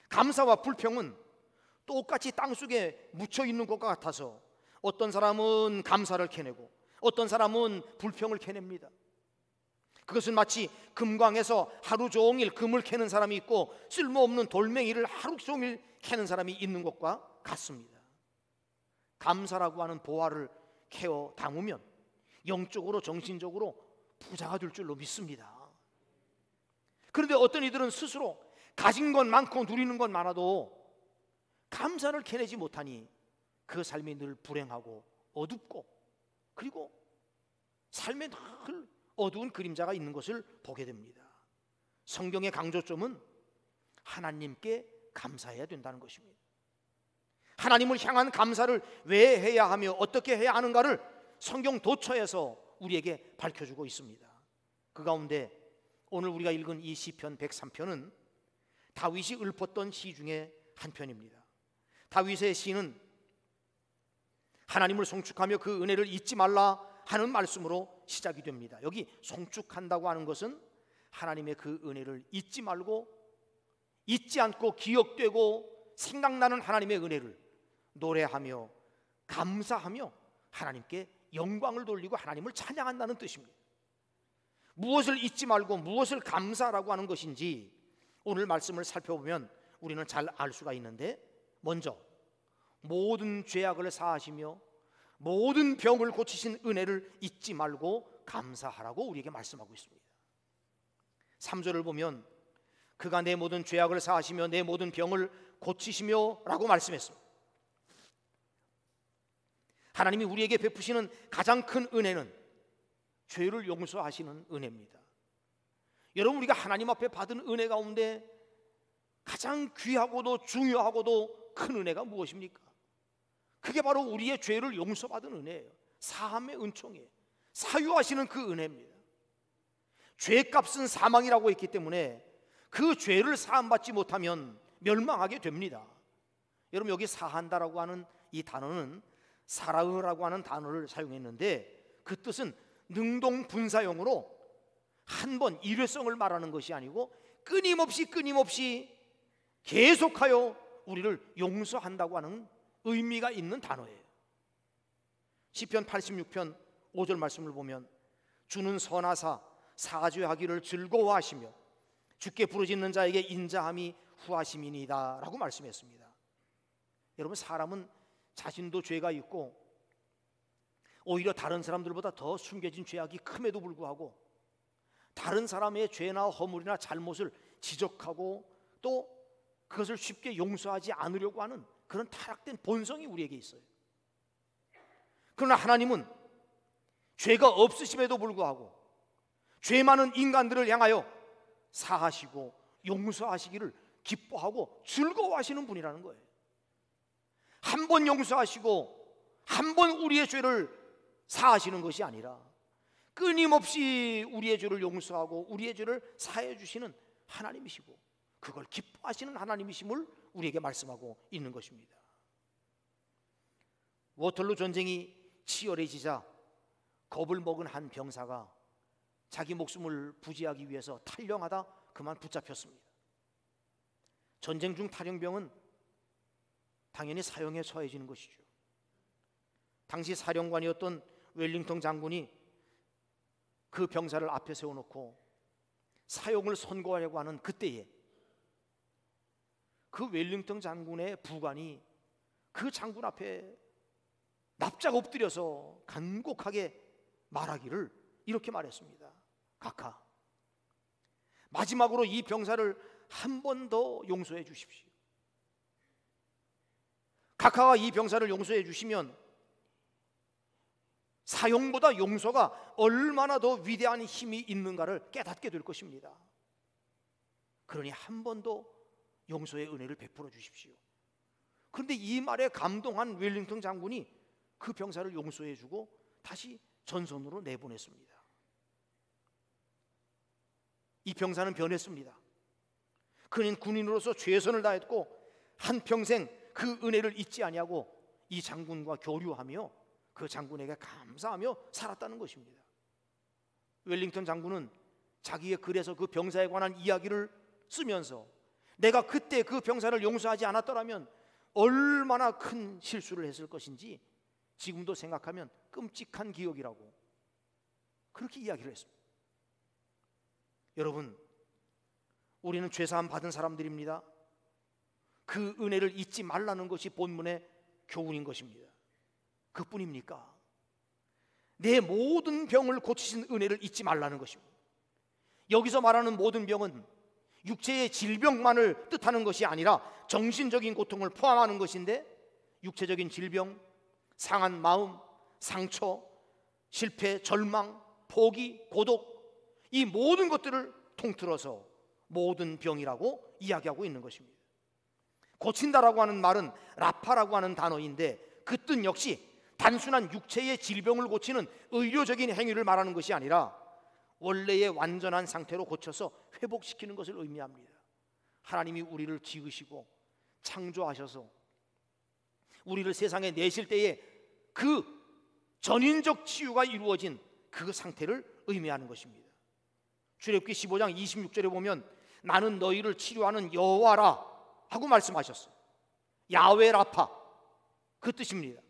감사와 불평은 똑같이 땅속에 묻혀 있는 것과 같아서 어떤 사람은 감사를 캐내고 어떤 사람은 불평을 캐냅니다. 그것은 마치 금광에서 하루 종일 금을 캐는 사람이 있고 쓸모없는 돌멩이를 하루 종일 캐는 사람이 있는 것과 같습니다. 감사라고 하는 보화를 캐어 담으면 영적으로 정신적으로 부자가 될 줄로 믿습니다. 그런데 어떤 이들은 스스로 가진 건 많고 누리는 건 많아도 감사를 캐내지 못하니 그 삶이 늘 불행하고 어둡고, 그리고 삶에 늘 어두운 그림자가 있는 것을 보게 됩니다. 성경의 강조점은 하나님께 감사해야 된다는 것입니다. 하나님을 향한 감사를 왜 해야 하며 어떻게 해야 하는가를 성경 도처에서 우리에게 밝혀주고 있습니다. 그 가운데 오늘 우리가 읽은 이 시편 103편은 다윗이 읊었던 시 중에 한 편입니다. 다윗의 시는 하나님을 송축하며 그 은혜를 잊지 말라 하는 말씀으로 시작이 됩니다. 여기 송축한다고 하는 것은 하나님의 그 은혜를 잊지 말고, 잊지 않고 기억되고 생각나는 하나님의 은혜를 노래하며 감사하며 하나님께 영광을 돌리고 하나님을 찬양한다는 뜻입니다. 무엇을 잊지 말고 무엇을 감사라고 하는 것인지 오늘 말씀을 살펴보면 우리는 잘 알 수가 있는데, 먼저 모든 죄악을 사하시며 모든 병을 고치신 은혜를 잊지 말고 감사하라고 우리에게 말씀하고 있습니다. 3절을 보면 그가 내 모든 죄악을 사하시며 내 모든 병을 고치시며 라고 말씀했습니다. 하나님이 우리에게 베푸시는 가장 큰 은혜는 죄를 용서하시는 은혜입니다. 여러분, 우리가 하나님 앞에 받은 은혜 가운데 가장 귀하고도 중요하고도 큰 은혜가 무엇입니까? 그게 바로 우리의 죄를 용서받은 은혜예요. 사함의 은총이에요. 사유하시는 그 은혜입니다. 죄값은 사망이라고 했기 때문에 그 죄를 사함받지 못하면 멸망하게 됩니다. 여러분, 여기 사한다라고 하는 이 단어는 사라흐라고 하는 단어를 사용했는데, 그 뜻은 능동분사형으로 한 번 일회성을 말하는 것이 아니고 끊임없이 계속하여 우리를 용서한다고 하는 의미가 있는 단어예요. 시편 86편 5절 말씀을 보면 주는 선하사 사죄하기를 즐거워하시며 주께 부르짖는 자에게 인자함이 후하심이니이다 라고 말씀했습니다. 여러분, 사람은 자신도 죄가 있고 오히려 다른 사람들보다 더 숨겨진 죄악이 큼에도 불구하고 다른 사람의 죄나 허물이나 잘못을 지적하고 또 그것을 쉽게 용서하지 않으려고 하는 그런 타락된 본성이 우리에게 있어요. 그러나 하나님은 죄가 없으심에도 불구하고 죄 많은 인간들을 향하여 사하시고 용서하시기를 기뻐하고 즐거워하시는 분이라는 거예요. 한 번 용서하시고 한 번 우리의 죄를 사하시는 것이 아니라 끊임없이 우리의 죄를 용서하고 우리의 죄를 사해 주시는 하나님이시고 그걸 기뻐하시는 하나님이심을 우리에게 말씀하고 있는 것입니다. 워털루 전쟁이 치열해지자 겁을 먹은 한 병사가 자기 목숨을 부지하기 위해서 탈영하다 그만 붙잡혔습니다. 전쟁 중 탈영병은 당연히 사형에 처해지는 것이죠. 당시 사령관이었던 웰링턴 장군이 그 병사를 앞에 세워놓고 사형을 선고하려고 하는 그때에 그 웰링턴 장군의 부관이 그 장군 앞에 납작 엎드려서 간곡하게 말하기를 이렇게 말했습니다. 각하, 마지막으로 이 병사를 한 번 더 용서해 주십시오. 각하가 이 병사를 용서해 주시면 사형보다 용서가 얼마나 더 위대한 힘이 있는가를 깨닫게 될 것입니다. 그러니 한 번 더 용서의 은혜를 베풀어 주십시오. 그런데 이 말에 감동한 웰링턴 장군이 그 병사를 용서해 주고 다시 전선으로 내보냈습니다. 이 병사는 변했습니다. 그는 군인으로서 최선을 다했고 한평생 그 은혜를 잊지 아니하고 이 장군과 교류하며 그 장군에게 감사하며 살았다는 것입니다. 웰링턴 장군은 자기의 글에서 그 병사에 관한 이야기를 쓰면서 내가 그때 그 병사를 용서하지 않았더라면 얼마나 큰 실수를 했을 것인지 지금도 생각하면 끔찍한 기억이라고 그렇게 이야기를 했습니다. 여러분, 우리는 죄사함 받은 사람들입니다. 그 은혜를 잊지 말라는 것이 본문의 교훈인 것입니다. 그뿐입니까? 내 모든 병을 고치신 은혜를 잊지 말라는 것입니다. 여기서 말하는 모든 병은 육체의 질병만을 뜻하는 것이 아니라 정신적인 고통을 포함하는 것인데, 육체적인 질병, 상한 마음, 상처, 실패, 절망, 포기, 고독, 이 모든 것들을 통틀어서 모든 병이라고 이야기하고 있는 것입니다. 고친다라고 하는 말은 라파라고 하는 단어인데 그 뜻 역시 단순한 육체의 질병을 고치는 의료적인 행위를 말하는 것이 아니라 원래의 완전한 상태로 고쳐서 회복시키는 것을 의미합니다. 하나님이 우리를 지으시고 창조하셔서 우리를 세상에 내실 때에 그 전인적 치유가 이루어진 그 상태를 의미하는 것입니다. 출애굽기 15장 26절에 보면 나는 너희를 치료하는 여호와라 하고 말씀하셨어요. 야훼 라파, 그 뜻입니다.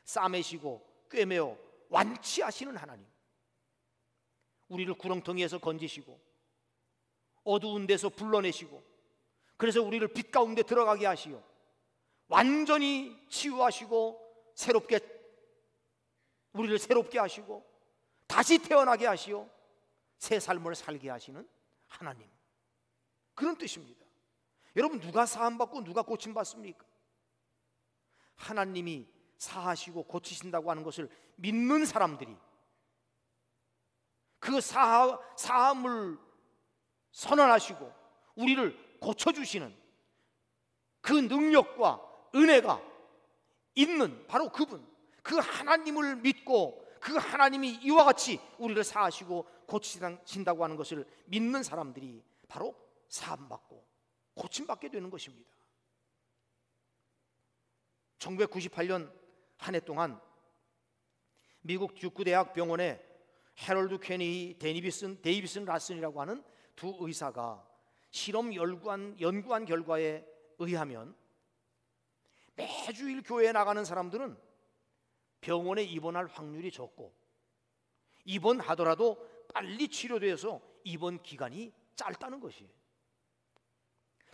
싸매시고 꿰매어 완치하시는 하나님, 우리를 구렁텅이에서 건지시고 어두운 데서 불러내시고, 그래서 우리를 빛 가운데 들어가게 하시어 완전히 치유하시고 우리를 새롭게 하시고 다시 태어나게 하시어 새 삶을 살게 하시는 하나님, 그런 뜻입니다. 여러분, 누가 사함받고 누가 고침받습니까? 하나님이 사하시고 고치신다고 하는 것을 믿는 사람들이 그 사함을 선언하시고 우리를 고쳐주시는 그 능력과 은혜가 있는 바로 그분, 그 하나님을 믿고 그 하나님이 이와 같이 우리를 사하시고 고치신다고 하는 것을 믿는 사람들이 바로 사함받고 고침받게 되는 것입니다. 1998년 한 해 동안 미국 듀크 대학 병원에 해럴드 케니, 데이비슨 라슨이라고 하는 두 의사가 실험 연구한 결과에 의하면 매주일 교회에 나가는 사람들은 병원에 입원할 확률이 적고, 입원하더라도 빨리 치료돼서 입원 기간이 짧다는 것이에요.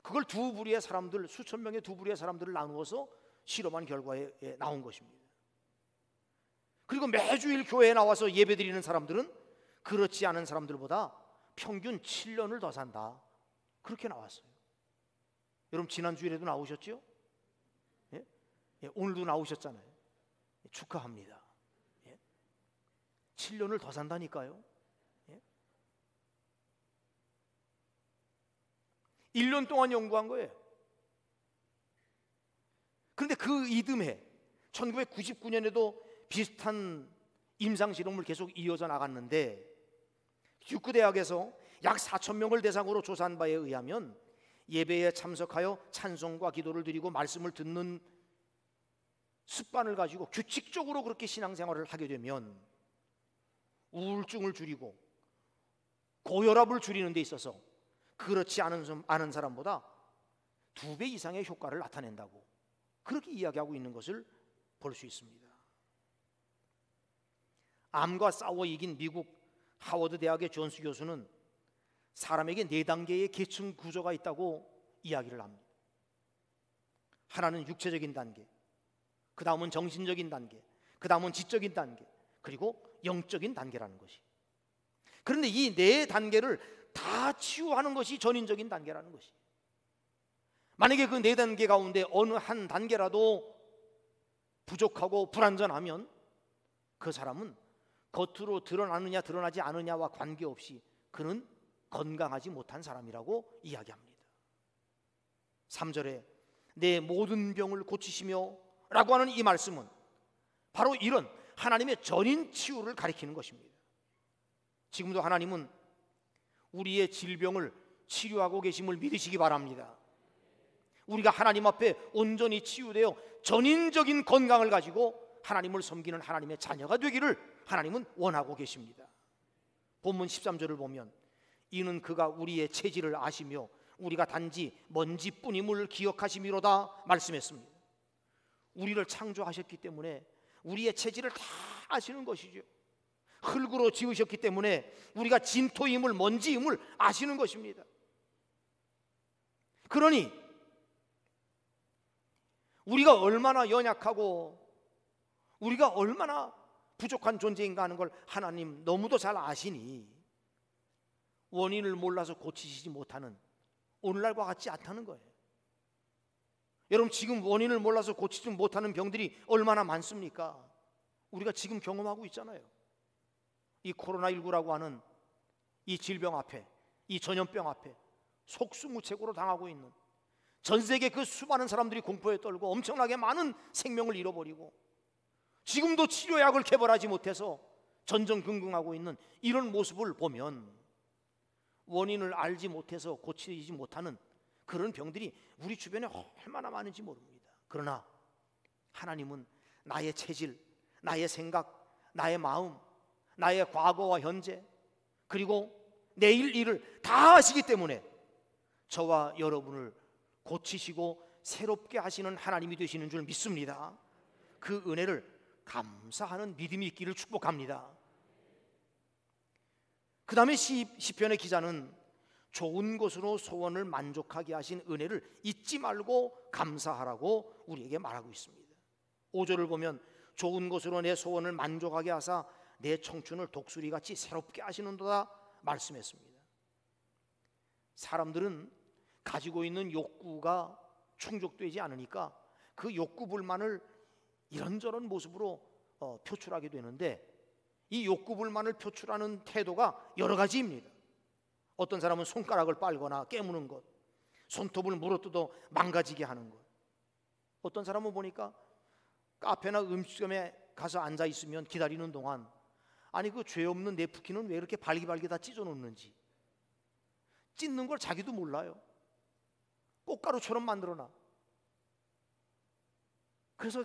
그걸 두 부류의 사람들, 수천 명의 두 부류의 사람들을 나누어서 실험한 결과에 나온 것입니다. 그리고 매주일 교회에 나와서 예배드리는 사람들은 그렇지 않은 사람들보다 평균 7년을 더 산다, 그렇게 나왔어요. 여러분, 지난주일에도 나오셨죠? 예? 오늘도 나오셨잖아요. 축하합니다. 7년을 더 산다니까요. 1년 동안 연구한 거예요. 그런데 그 이듬해 1999년에도 비슷한 임상실험을 계속 이어져 나갔는데, 듀크 대학에서 약 4,000명을 대상으로 조사한 바에 의하면 예배에 참석하여 찬송과 기도를 드리고 말씀을 듣는 습관을 가지고 규칙적으로 그렇게 신앙생활을 하게 되면 우울증을 줄이고 고혈압을 줄이는 데 있어서 그렇지 않은 사람보다 2배 이상의 효과를 나타낸다고 그렇게 이야기하고 있는 것을 볼 수 있습니다. 암과 싸워 이긴 미국 하워드 대학의 존스 교수는 사람에게 4단계의 계층 구조가 있다고 이야기를 합니다. 하나는 육체적인 단계, 그 다음은 정신적인 단계, 그 다음은 지적인 단계, 그리고 영적인 단계라는 것이. 그런데 이 4단계를 다 치유하는 것이 전인적인 단계라는 것이. 만약에 그 4단계 가운데 어느 한 단계라도 부족하고 불완전하면 그 사람은 겉으로 드러나느냐 드러나지 않느냐와 관계없이 그는 건강하지 못한 사람이라고 이야기합니다. 3절에 내 모든 병을 고치시며 라고 하는 이 말씀은 바로 이런 하나님의 전인 치유를 가리키는 것입니다. 지금도 하나님은 우리의 질병을 치료하고 계심을 믿으시기 바랍니다. 우리가 하나님 앞에 온전히 치유되어 전인적인 건강을 가지고 하나님을 섬기는 하나님의 자녀가 되기를 하나님은 원하고 계십니다. 본문 13절을 보면 이는 그가 우리의 체질을 아시며 우리가 단지 먼지뿐임을 기억하심이로다 말씀했습니다. 우리를 창조하셨기 때문에 우리의 체질을 다 아시는 것이죠. 흙으로 지으셨기 때문에 우리가 진토임을 먼지임을 아시는 것입니다. 그러니 우리가 얼마나 연약하고 우리가 얼마나 부족한 존재인가 하는 걸 하나님 너무도 잘 아시니 원인을 몰라서 고치시지 못하는 오늘날과 같지 않다는 거예요. 여러분, 지금 원인을 몰라서 고치지 못하는 병들이 얼마나 많습니까? 우리가 지금 경험하고 있잖아요. 이 코로나19라고 하는 이 질병 앞에, 이 전염병 앞에 속수무책으로 당하고 있는 전 세계 그 수많은 사람들이 공포에 떨고 엄청나게 많은 생명을 잃어버리고 지금도 치료약을 개발하지 못해서 전전긍긍하고 있는 이런 모습을 보면 원인을 알지 못해서 고치지 못하는 그런 병들이 우리 주변에 얼마나 많은지 모릅니다. 그러나 하나님은 나의 체질, 나의 생각, 나의 마음, 나의 과거와 현재 그리고 내일 일을 다 아시기 때문에 저와 여러분을 고치시고 새롭게 하시는 하나님이 되시는 줄 믿습니다. 그 은혜를 감사하는 믿음이 있기를 축복합니다. 그 다음에 시편의 기자는 좋은 것으로 소원을 만족하게 하신 은혜를 잊지 말고 감사하라고 우리에게 말하고 있습니다. 5절을 보면 좋은 것으로 내 소원을 만족하게 하사 내 청춘을 독수리같이 새롭게 하시는도다 말씀했습니다. 사람들은 가지고 있는 욕구가 충족되지 않으니까 그 욕구 불만을 이런저런 모습으로 표출하게 되는데, 이 욕구 불만을 표출하는 태도가 여러 가지입니다. 어떤 사람은 손가락을 빨거나 깨무는 것, 손톱을 물어뜯어 망가지게 하는 것. 어떤 사람은 보니까 카페나 음식점에 가서 앉아 있으면 기다리는 동안 아니 그 죄 없는 네프킨은 왜 이렇게 발기발기 다 찢어 놓는지, 찢는 걸 자기도 몰라요. 꽃가루처럼 만들어놔. 그래서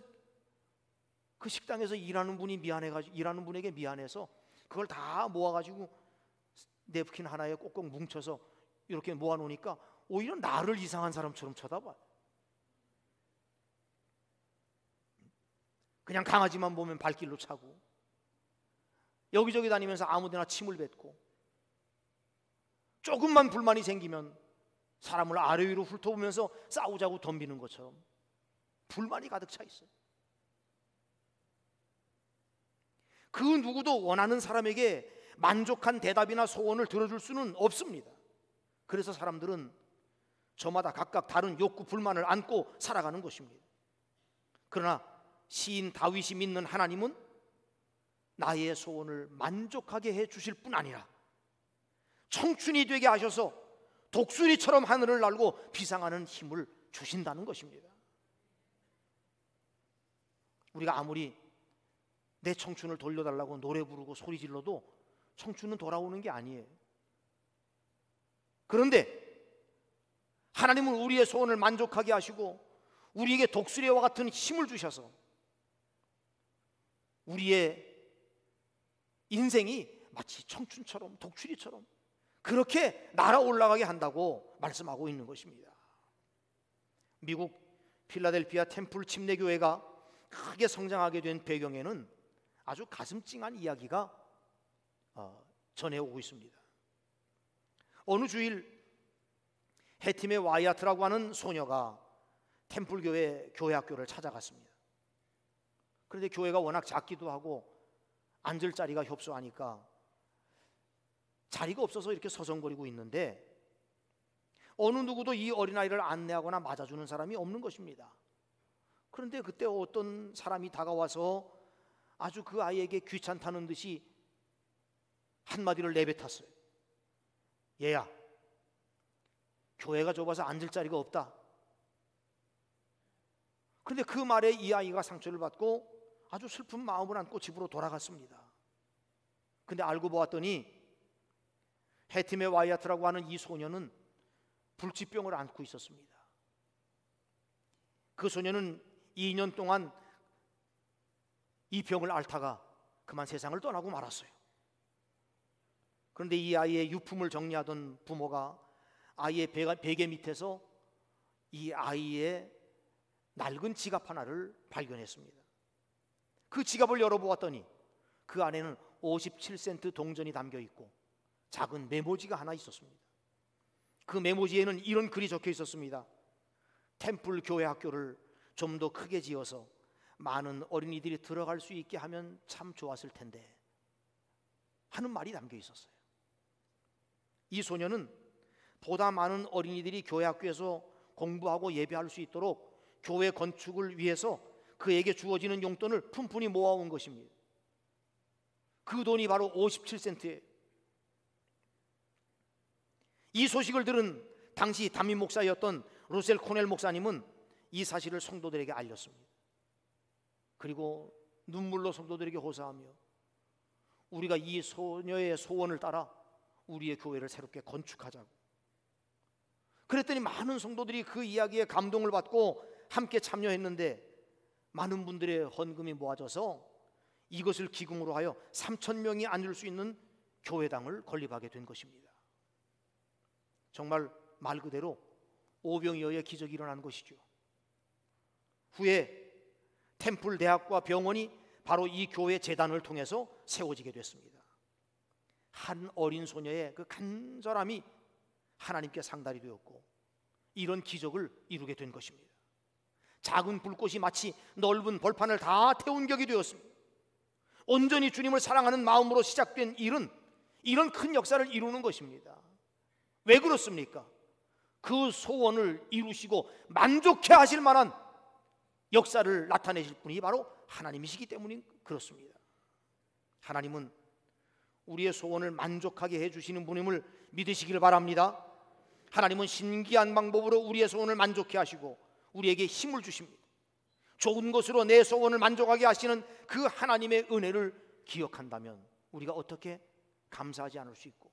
그 식당에서 일하는 분에게 미안해서 그걸 다 모아가지고 냅킨 하나에 꼭꼭 뭉쳐서 이렇게 모아놓으니까 오히려 나를 이상한 사람처럼 쳐다봐요. 그냥 강아지만 보면 발길로 차고, 여기저기 다니면서 아무데나 침을 뱉고, 조금만 불만이 생기면 사람을 아래 위로 훑어보면서 싸우자고 덤비는 것처럼 불만이 가득 차 있어요. 그 누구도 원하는 사람에게 만족한 대답이나 소원을 들어줄 수는 없습니다. 그래서 사람들은 저마다 각각 다른 욕구 불만을 안고 살아가는 것입니다. 그러나 시인 다윗이 믿는 하나님은 나의 소원을 만족하게 해 주실 뿐 아니라 청춘이 되게 하셔서 독수리처럼 하늘을 날고 비상하는 힘을 주신다는 것입니다. 우리가 아무리 내 청춘을 돌려달라고 노래 부르고 소리 질러도 청춘은 돌아오는 게 아니에요. 그런데 하나님은 우리의 소원을 만족하게 하시고 우리에게 독수리와 같은 힘을 주셔서 우리의 인생이 마치 청춘처럼 독수리처럼 그렇게 날아 올라가게 한다고 말씀하고 있는 것입니다. 미국 필라델피아 템플 침례교회가 크게 성장하게 된 배경에는 아주 가슴 찡한 이야기가 전해오고 있습니다. 어느 주일 해팀의 와이아트라고 하는 소녀가 템플교회 교회학교를 찾아갔습니다. 그런데 교회가 워낙 작기도 하고 앉을 자리가 협소하니까 자리가 없어서 이렇게 서성거리고 있는데 어느 누구도 이 어린아이를 안내하거나 맞아주는 사람이 없는 것입니다. 그런데 그때 어떤 사람이 다가와서 아주 그 아이에게 귀찮다는 듯이 한마디를 내뱉었어요. 얘야, 교회가 좁아서 앉을 자리가 없다. 그런데 그 말에 이 아이가 상처를 받고 아주 슬픈 마음을 안고 집으로 돌아갔습니다. 근데 알고 보았더니 해팀의 와이아트라고 하는 이 소녀는 불치병을 앓고 있었습니다. 그 소녀는 2년 동안 이 병을 앓다가 그만 세상을 떠나고 말았어요. 그런데 이 아이의 유품을 정리하던 부모가 아이의 베개 밑에서 이 아이의 낡은 지갑 하나를 발견했습니다. 그 지갑을 열어보았더니 그 안에는 57센트 동전이 담겨 있고 작은 메모지가 하나 있었습니다. 그 메모지에는 이런 글이 적혀 있었습니다. 템플 교회 학교를 좀 더 크게 지어서 많은 어린이들이 들어갈 수 있게 하면 참 좋았을 텐데 하는 말이 담겨 있었어요. 이 소녀는 보다 많은 어린이들이 교회 학교에서 공부하고 예배할 수 있도록 교회 건축을 위해서 그에게 주어지는 용돈을 푼푼히 모아온 것입니다. 그 돈이 바로 57센트예요. 이 소식을 들은 당시 담임 목사였던 루셀 코넬 목사님은 이 사실을 성도들에게 알렸습니다. 그리고 눈물로 성도들에게 호소하며 우리가 이 소녀의 소원을 따라 우리의 교회를 새롭게 건축하자고. 그랬더니 많은 성도들이 그 이야기에 감동을 받고 함께 참여했는데 많은 분들의 헌금이 모아져서 이것을 기금으로 하여 3,000명이 앉을 수 있는 교회당을 건립하게 된 것입니다. 정말 말 그대로 오병이어의 기적이 일어난 것이죠. 후에 템플 대학과 병원이 바로 이 교회 재단을 통해서 세워지게 됐습니다. 한 어린 소녀의 그 간절함이 하나님께 상달이 되었고 이런 기적을 이루게 된 것입니다. 작은 불꽃이 마치 넓은 벌판을 다 태운 격이 되었습니다. 온전히 주님을 사랑하는 마음으로 시작된 일은 이런 큰 역사를 이루는 것입니다. 왜 그렇습니까? 그 소원을 이루시고 만족해 하실 만한 역사를 나타내실 분이 바로 하나님이시기 때문에 그렇습니다. 하나님은 우리의 소원을 만족하게 해주시는 분임을 믿으시길 바랍니다. 하나님은 신기한 방법으로 우리의 소원을 만족해 하시고 우리에게 힘을 주십니다. 좋은 것으로 내 소원을 만족하게 하시는 그 하나님의 은혜를 기억한다면 우리가 어떻게 감사하지 않을 수 있고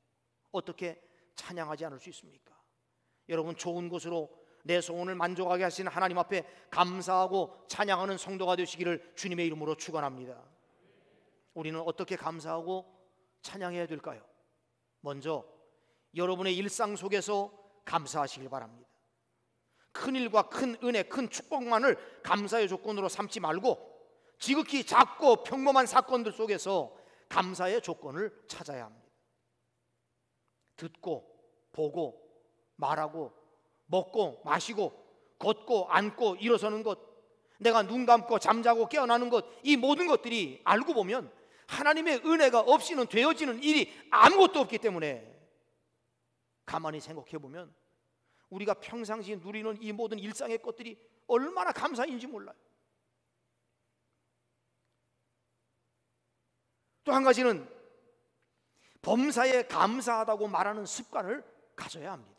어떻게 찬양하지 않을 수 있습니까? 여러분, 좋은 것으로 내 소원을 만족하게 하시는 하나님 앞에 감사하고 찬양하는 성도가 되시기를 주님의 이름으로 축원합니다. 우리는 어떻게 감사하고 찬양해야 될까요? 먼저 여러분의 일상 속에서 감사하시길 바랍니다. 큰 일과 큰 은혜, 큰 축복만을 감사의 조건으로 삼지 말고 지극히 작고 평범한 사건들 속에서 감사의 조건을 찾아야 합니다. 듣고 보고 말하고 먹고 마시고 걷고 앉고 일어서는 것, 내가 눈 감고 잠자고 깨어나는 것, 이 모든 것들이 알고 보면 하나님의 은혜가 없이는 되어지는 일이 아무것도 없기 때문에 가만히 생각해 보면 우리가 평상시에 누리는 이 모든 일상의 것들이 얼마나 감사인지 몰라요. 또 한 가지는 범사에 감사하다고 말하는 습관을 가져야 합니다.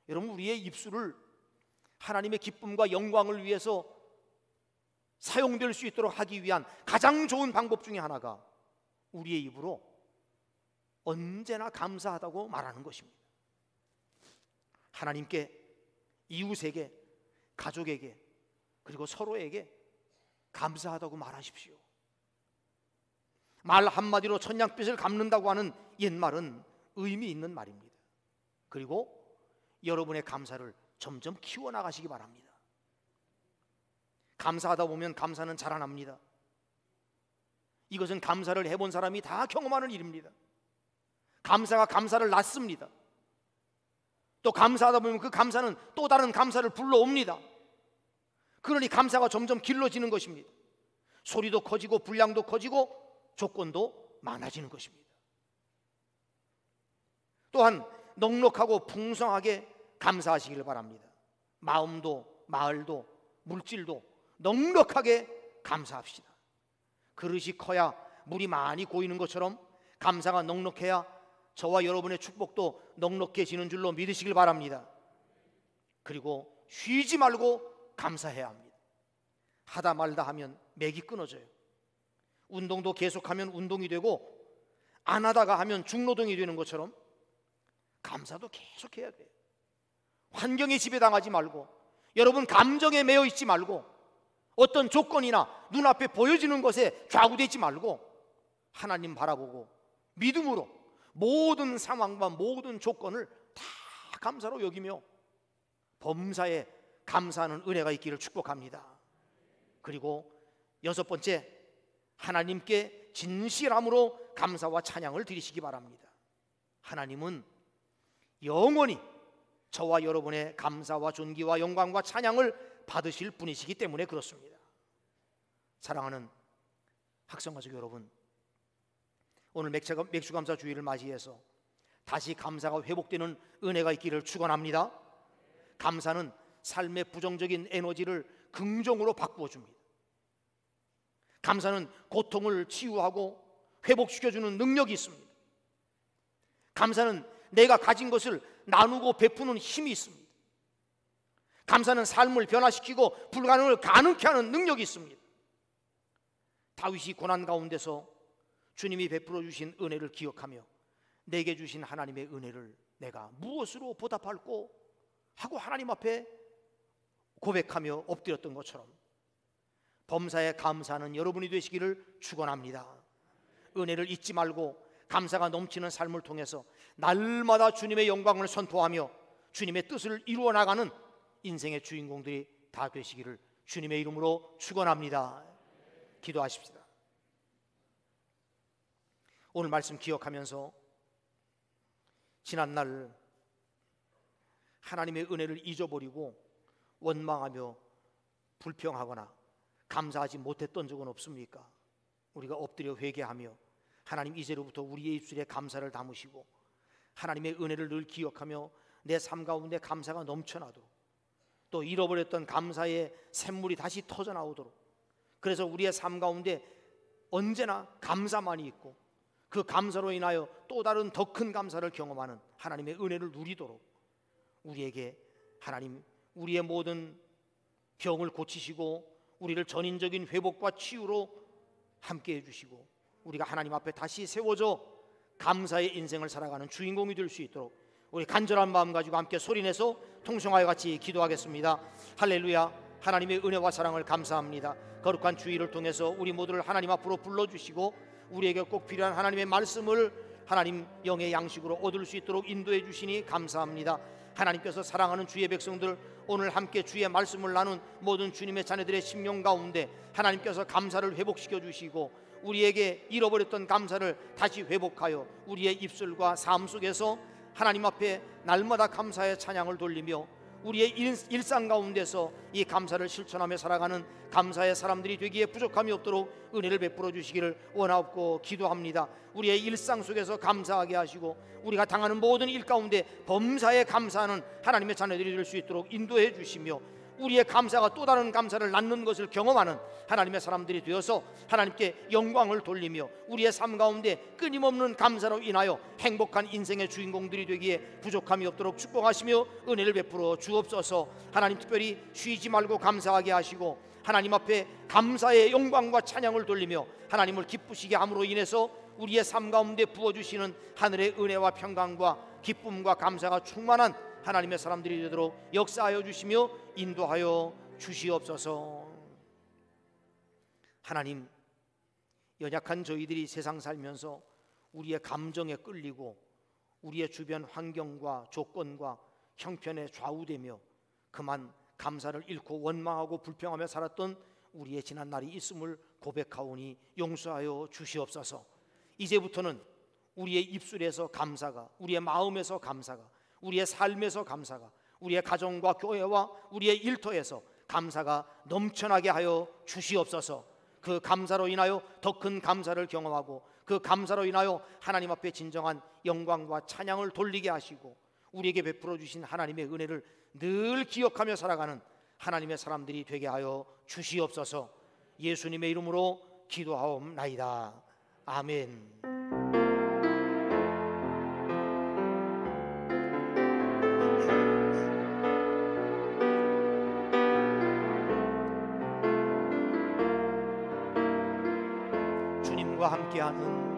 여러분, 우리의 입술을 하나님의 기쁨과 영광을 위해서 사용될 수 있도록 하기 위한 가장 좋은 방법 중에 하나가 우리의 입으로 언제나 감사하다고 말하는 것입니다. 하나님께, 이웃에게, 가족에게, 그리고 서로에게 감사하다고 말하십시오. 말 한마디로 천냥빚을 갚는다고 하는 옛말은 의미 있는 말입니다. 그리고 여러분의 감사를 점점 키워나가시기 바랍니다. 감사하다 보면 감사는 자라납니다. 이것은 감사를 해본 사람이 다 경험하는 일입니다. 감사가 감사를 낳습니다. 또 감사하다 보면 그 감사는 또 다른 감사를 불러옵니다. 그러니 감사가 점점 길러지는 것입니다. 소리도 커지고 분량도 커지고 조건도 많아지는 것입니다. 또한 넉넉하고 풍성하게 감사하시길 바랍니다. 마음도 말도 물질도 넉넉하게 감사합시다. 그릇이 커야 물이 많이 고이는 것처럼 감사가 넉넉해야 저와 여러분의 축복도 넉넉해지는 줄로 믿으시길 바랍니다. 그리고 쉬지 말고 감사해야 합니다. 하다 말다 하면 맥이 끊어져요. 운동도 계속하면 운동이 되고 안 하다가 하면 중노동이 되는 것처럼 감사도 계속해야 돼요. 환경에 지배당하지 말고, 여러분 감정에 매여 있지 말고, 어떤 조건이나 눈앞에 보여지는 것에 좌우되지 말고 하나님 바라보고 믿음으로 모든 상황과 모든 조건을 다 감사로 여기며 범사에 감사하는 은혜가 있기를 축복합니다. 그리고 여섯 번째, 하나님께 진실함으로 감사와 찬양을 드리시기 바랍니다. 하나님은 영원히 저와 여러분의 감사와 존귀와 영광과 찬양을 받으실 분이시기 때문에 그렇습니다. 사랑하는 학성가족 여러분, 오늘 맥주감사 주일을 맞이해서 다시 감사가 회복되는 은혜가 있기를 축원합니다. 감사는 삶의 부정적인 에너지를 긍정으로 바꾸어 줍니다. 감사는 고통을 치유하고 회복시켜주는 능력이 있습니다. 감사는 내가 가진 것을 나누고 베푸는 힘이 있습니다. 감사는 삶을 변화시키고 불가능을 가능케 하는 능력이 있습니다. 다윗이 고난 가운데서 주님이 베풀어 주신 은혜를 기억하며 내게 주신 하나님의 은혜를 내가 무엇으로 보답할꼬 하고 하나님 앞에 고백하며 엎드렸던 것처럼 범사에 감사하는 여러분이 되시기를 축원합니다. 은혜를 잊지 말고 감사가 넘치는 삶을 통해서 날마다 주님의 영광을 선포하며 주님의 뜻을 이루어 나가는 인생의 주인공들이 다 되시기를 주님의 이름으로 축원합니다. 기도하십시다. 오늘 말씀 기억하면서 지난날 하나님의 은혜를 잊어버리고 원망하며 불평하거나 감사하지 못했던 적은 없습니까? 우리가 엎드려 회개하며 하나님 이제로부터 우리의 입술에 감사를 담으시고 하나님의 은혜를 늘 기억하며 내 삶 가운데 감사가 넘쳐나도록, 또 잃어버렸던 감사의 샘물이 다시 터져나오도록, 그래서 우리의 삶 가운데 언제나 감사만이 있고 그 감사로 인하여 또 다른 더 큰 감사를 경험하는 하나님의 은혜를 누리도록 우리에게 하나님 우리의 모든 병을 고치시고 우리를 전인적인 회복과 치유로 함께 해주시고 우리가 하나님 앞에 다시 세워져 감사의 인생을 살아가는 주인공이 될 수 있도록 우리 간절한 마음 가지고 함께 소리내서 통성하여 같이 기도하겠습니다. 할렐루야. 하나님의 은혜와 사랑을 감사합니다. 거룩한 주일을 통해서 우리 모두를 하나님 앞으로 불러주시고 우리에게 꼭 필요한 하나님의 말씀을 하나님 영의 양식으로 얻을 수 있도록 인도해 주시니 감사합니다. 하나님께서 사랑하는 주의 백성들, 오늘 함께 주의 말씀을 나눈 모든 주님의 자녀들의 심령 가운데 하나님께서 감사를 회복시켜 주시고 우리에게 잃어버렸던 감사를 다시 회복하여 우리의 입술과 삶 속에서 하나님 앞에 날마다 감사의 찬양을 돌리며 우리의 일상 가운데서 이 감사를 실천하며 살아가는 감사의 사람들이 되기에 부족함이 없도록 은혜를 베풀어 주시기를 원하옵고 기도합니다. 우리의 일상 속에서 감사하게 하시고 우리가 당하는 모든 일 가운데 범사에 감사하는 하나님의 자녀들이 될 수 있도록 인도해 주시며 우리의 감사가 또 다른 감사를 낳는 것을 경험하는 하나님의 사람들이 되어서 하나님께 영광을 돌리며 우리의 삶 가운데 끊임없는 감사로 인하여 행복한 인생의 주인공들이 되기에 부족함이 없도록 축복하시며 은혜를 베풀어 주옵소서. 하나님 특별히 쉬지 말고 감사하게 하시고 하나님 앞에 감사의 영광과 찬양을 돌리며 하나님을 기쁘시게 함으로 인해서 우리의 삶 가운데 부어주시는 하늘의 은혜와 평강과 기쁨과 감사가 충만한 하나님의 사람들이 되도록 역사하여 주시며 인도하여 주시옵소서. 하나님, 연약한 저희들이 세상 살면서 우리의 감정에 끌리고 우리의 주변 환경과 조건과 형편에 좌우되며 그만 감사를 잃고 원망하고 불평하며 살았던 우리의 지난 날이 있음을 고백하오니 용서하여 주시옵소서. 이제부터는 우리의 입술에서 감사가, 우리의 마음에서 감사가, 우리의 삶에서 감사가, 우리의 가정과 교회와 우리의 일터에서 감사가 넘쳐나게 하여 주시옵소서. 그 감사로 인하여 더 큰 감사를 경험하고 그 감사로 인하여 하나님 앞에 진정한 영광과 찬양을 돌리게 하시고 우리에게 베풀어 주신 하나님의 은혜를 늘 기억하며 살아가는 하나님의 사람들이 되게 하여 주시옵소서. 예수님의 이름으로 기도하옵나이다. 아멘. 주님과 함께하는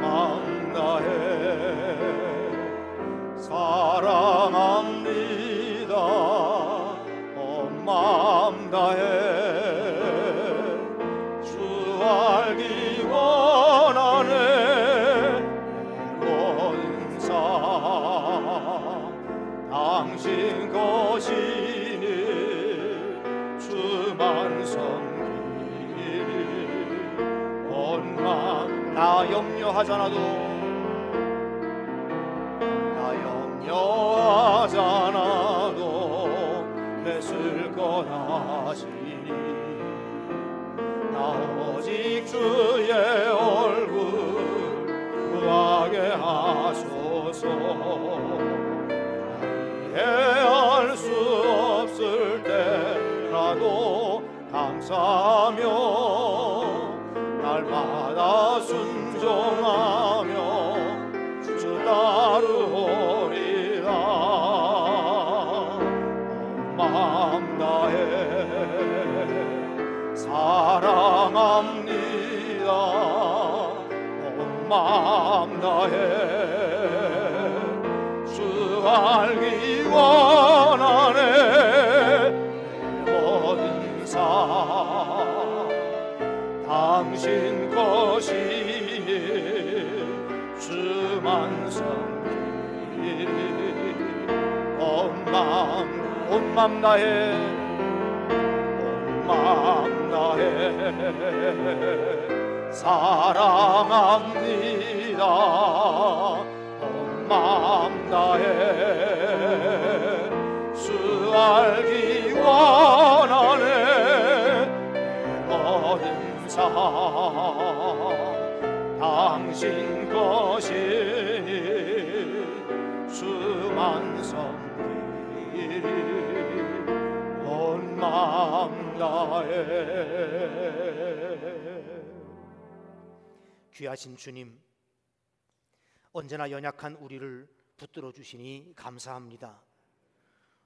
마음 다해 사랑합니다. 온 마음 다해 주 알기 원하네. 외로운 삶 당신 것이니 주만 나 염려하잖아도 맺을 거라시니 나 오직 주의 얼굴 구하게 하소서. 이해할 수 없을 때라도 감사하며 날마다 순종하며 주 따르오리라. 마음 다해 사랑합니다. 온 마음 다해 주 알기 원하네. 내 모든 삶 당신 것이니 주만 섬기리. 온 마음 다해 온 마음 다해 사랑합니다. 온 마음 다해 주 알기 원하네. 내 모든 삶 당신 것이니 주만 섬기리. 온 마음 다해. 귀하신 주님, 언제나 연약한 우리를 붙들어 주시니 감사합니다.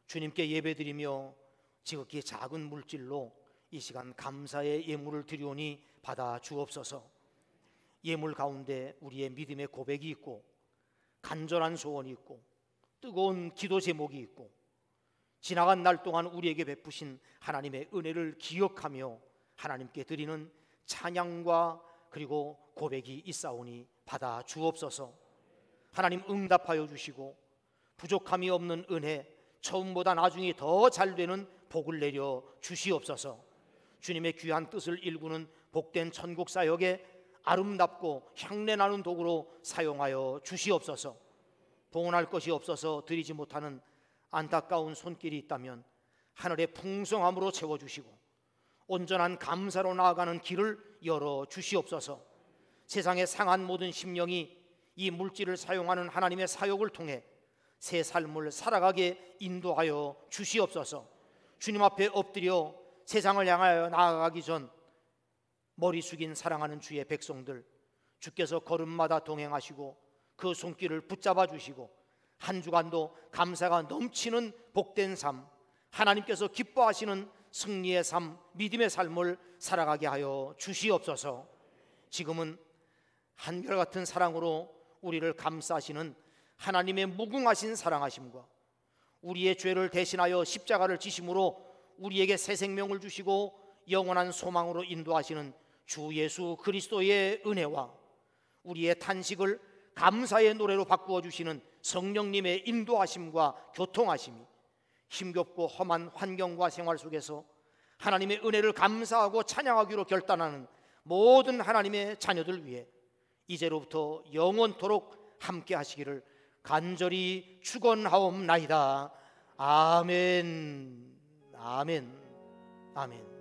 주님께 예배드리며 지극히 작은 물질로 이 시간 감사의 예물을 드리오니 받아 주옵소서. 예물 가운데 우리의 믿음의 고백이 있고 간절한 소원이 있고 뜨거운 기도 제목이 있고 지나간 날 동안 우리에게 베푸신 하나님의 은혜를 기억하며 하나님께 드리는 찬양과 그리고 고백이 있사오니 받아 주옵소서. 하나님 응답하여 주시고 부족함이 없는 은혜, 처음보다 나중에 더 잘 되는 복을 내려 주시옵소서. 주님의 귀한 뜻을 일구는 복된 천국 사역에 아름답고 향내나는 도구로 사용하여 주시옵소서. 봉헌할 것이 없어서 드리지 못하는 안타까운 손길이 있다면 하늘의 풍성함으로 채워주시고 온전한 감사로 나아가는 길을 열어 주시옵소서. 세상의 상한 모든 심령이 이 물질을 사용하는 하나님의 사역을 통해 새 삶을 살아가게 인도하여 주시옵소서. 주님 앞에 엎드려 세상을 향하여 나아가기 전 머리 숙인 사랑하는 주의 백성들, 주께서 걸음마다 동행하시고 그 손길을 붙잡아 주시고 한 주간도 감사가 넘치는 복된 삶, 하나님께서 기뻐하시는 승리의 삶, 믿음의 삶을 살아가게 하여 주시옵소서. 지금은 한결같은 사랑으로 우리를 감싸시는 하나님의 무궁하신 사랑하심과 우리의 죄를 대신하여 십자가를 지심으로 우리에게 새 생명을 주시고 영원한 소망으로 인도하시는 주 예수 그리스도의 은혜와 우리의 탄식을 감사의 노래로 바꾸어 주시는 성령님의 인도하심과 교통하심이 힘겹고 험한 환경과 생활 속에서 하나님의 은혜를 감사하고 찬양하기로 결단하는 모든 하나님의 자녀들 위해 이제로부터 영원토록 함께 하시기를 간절히 축원하옵나이다. 아멘. 아멘. 아멘.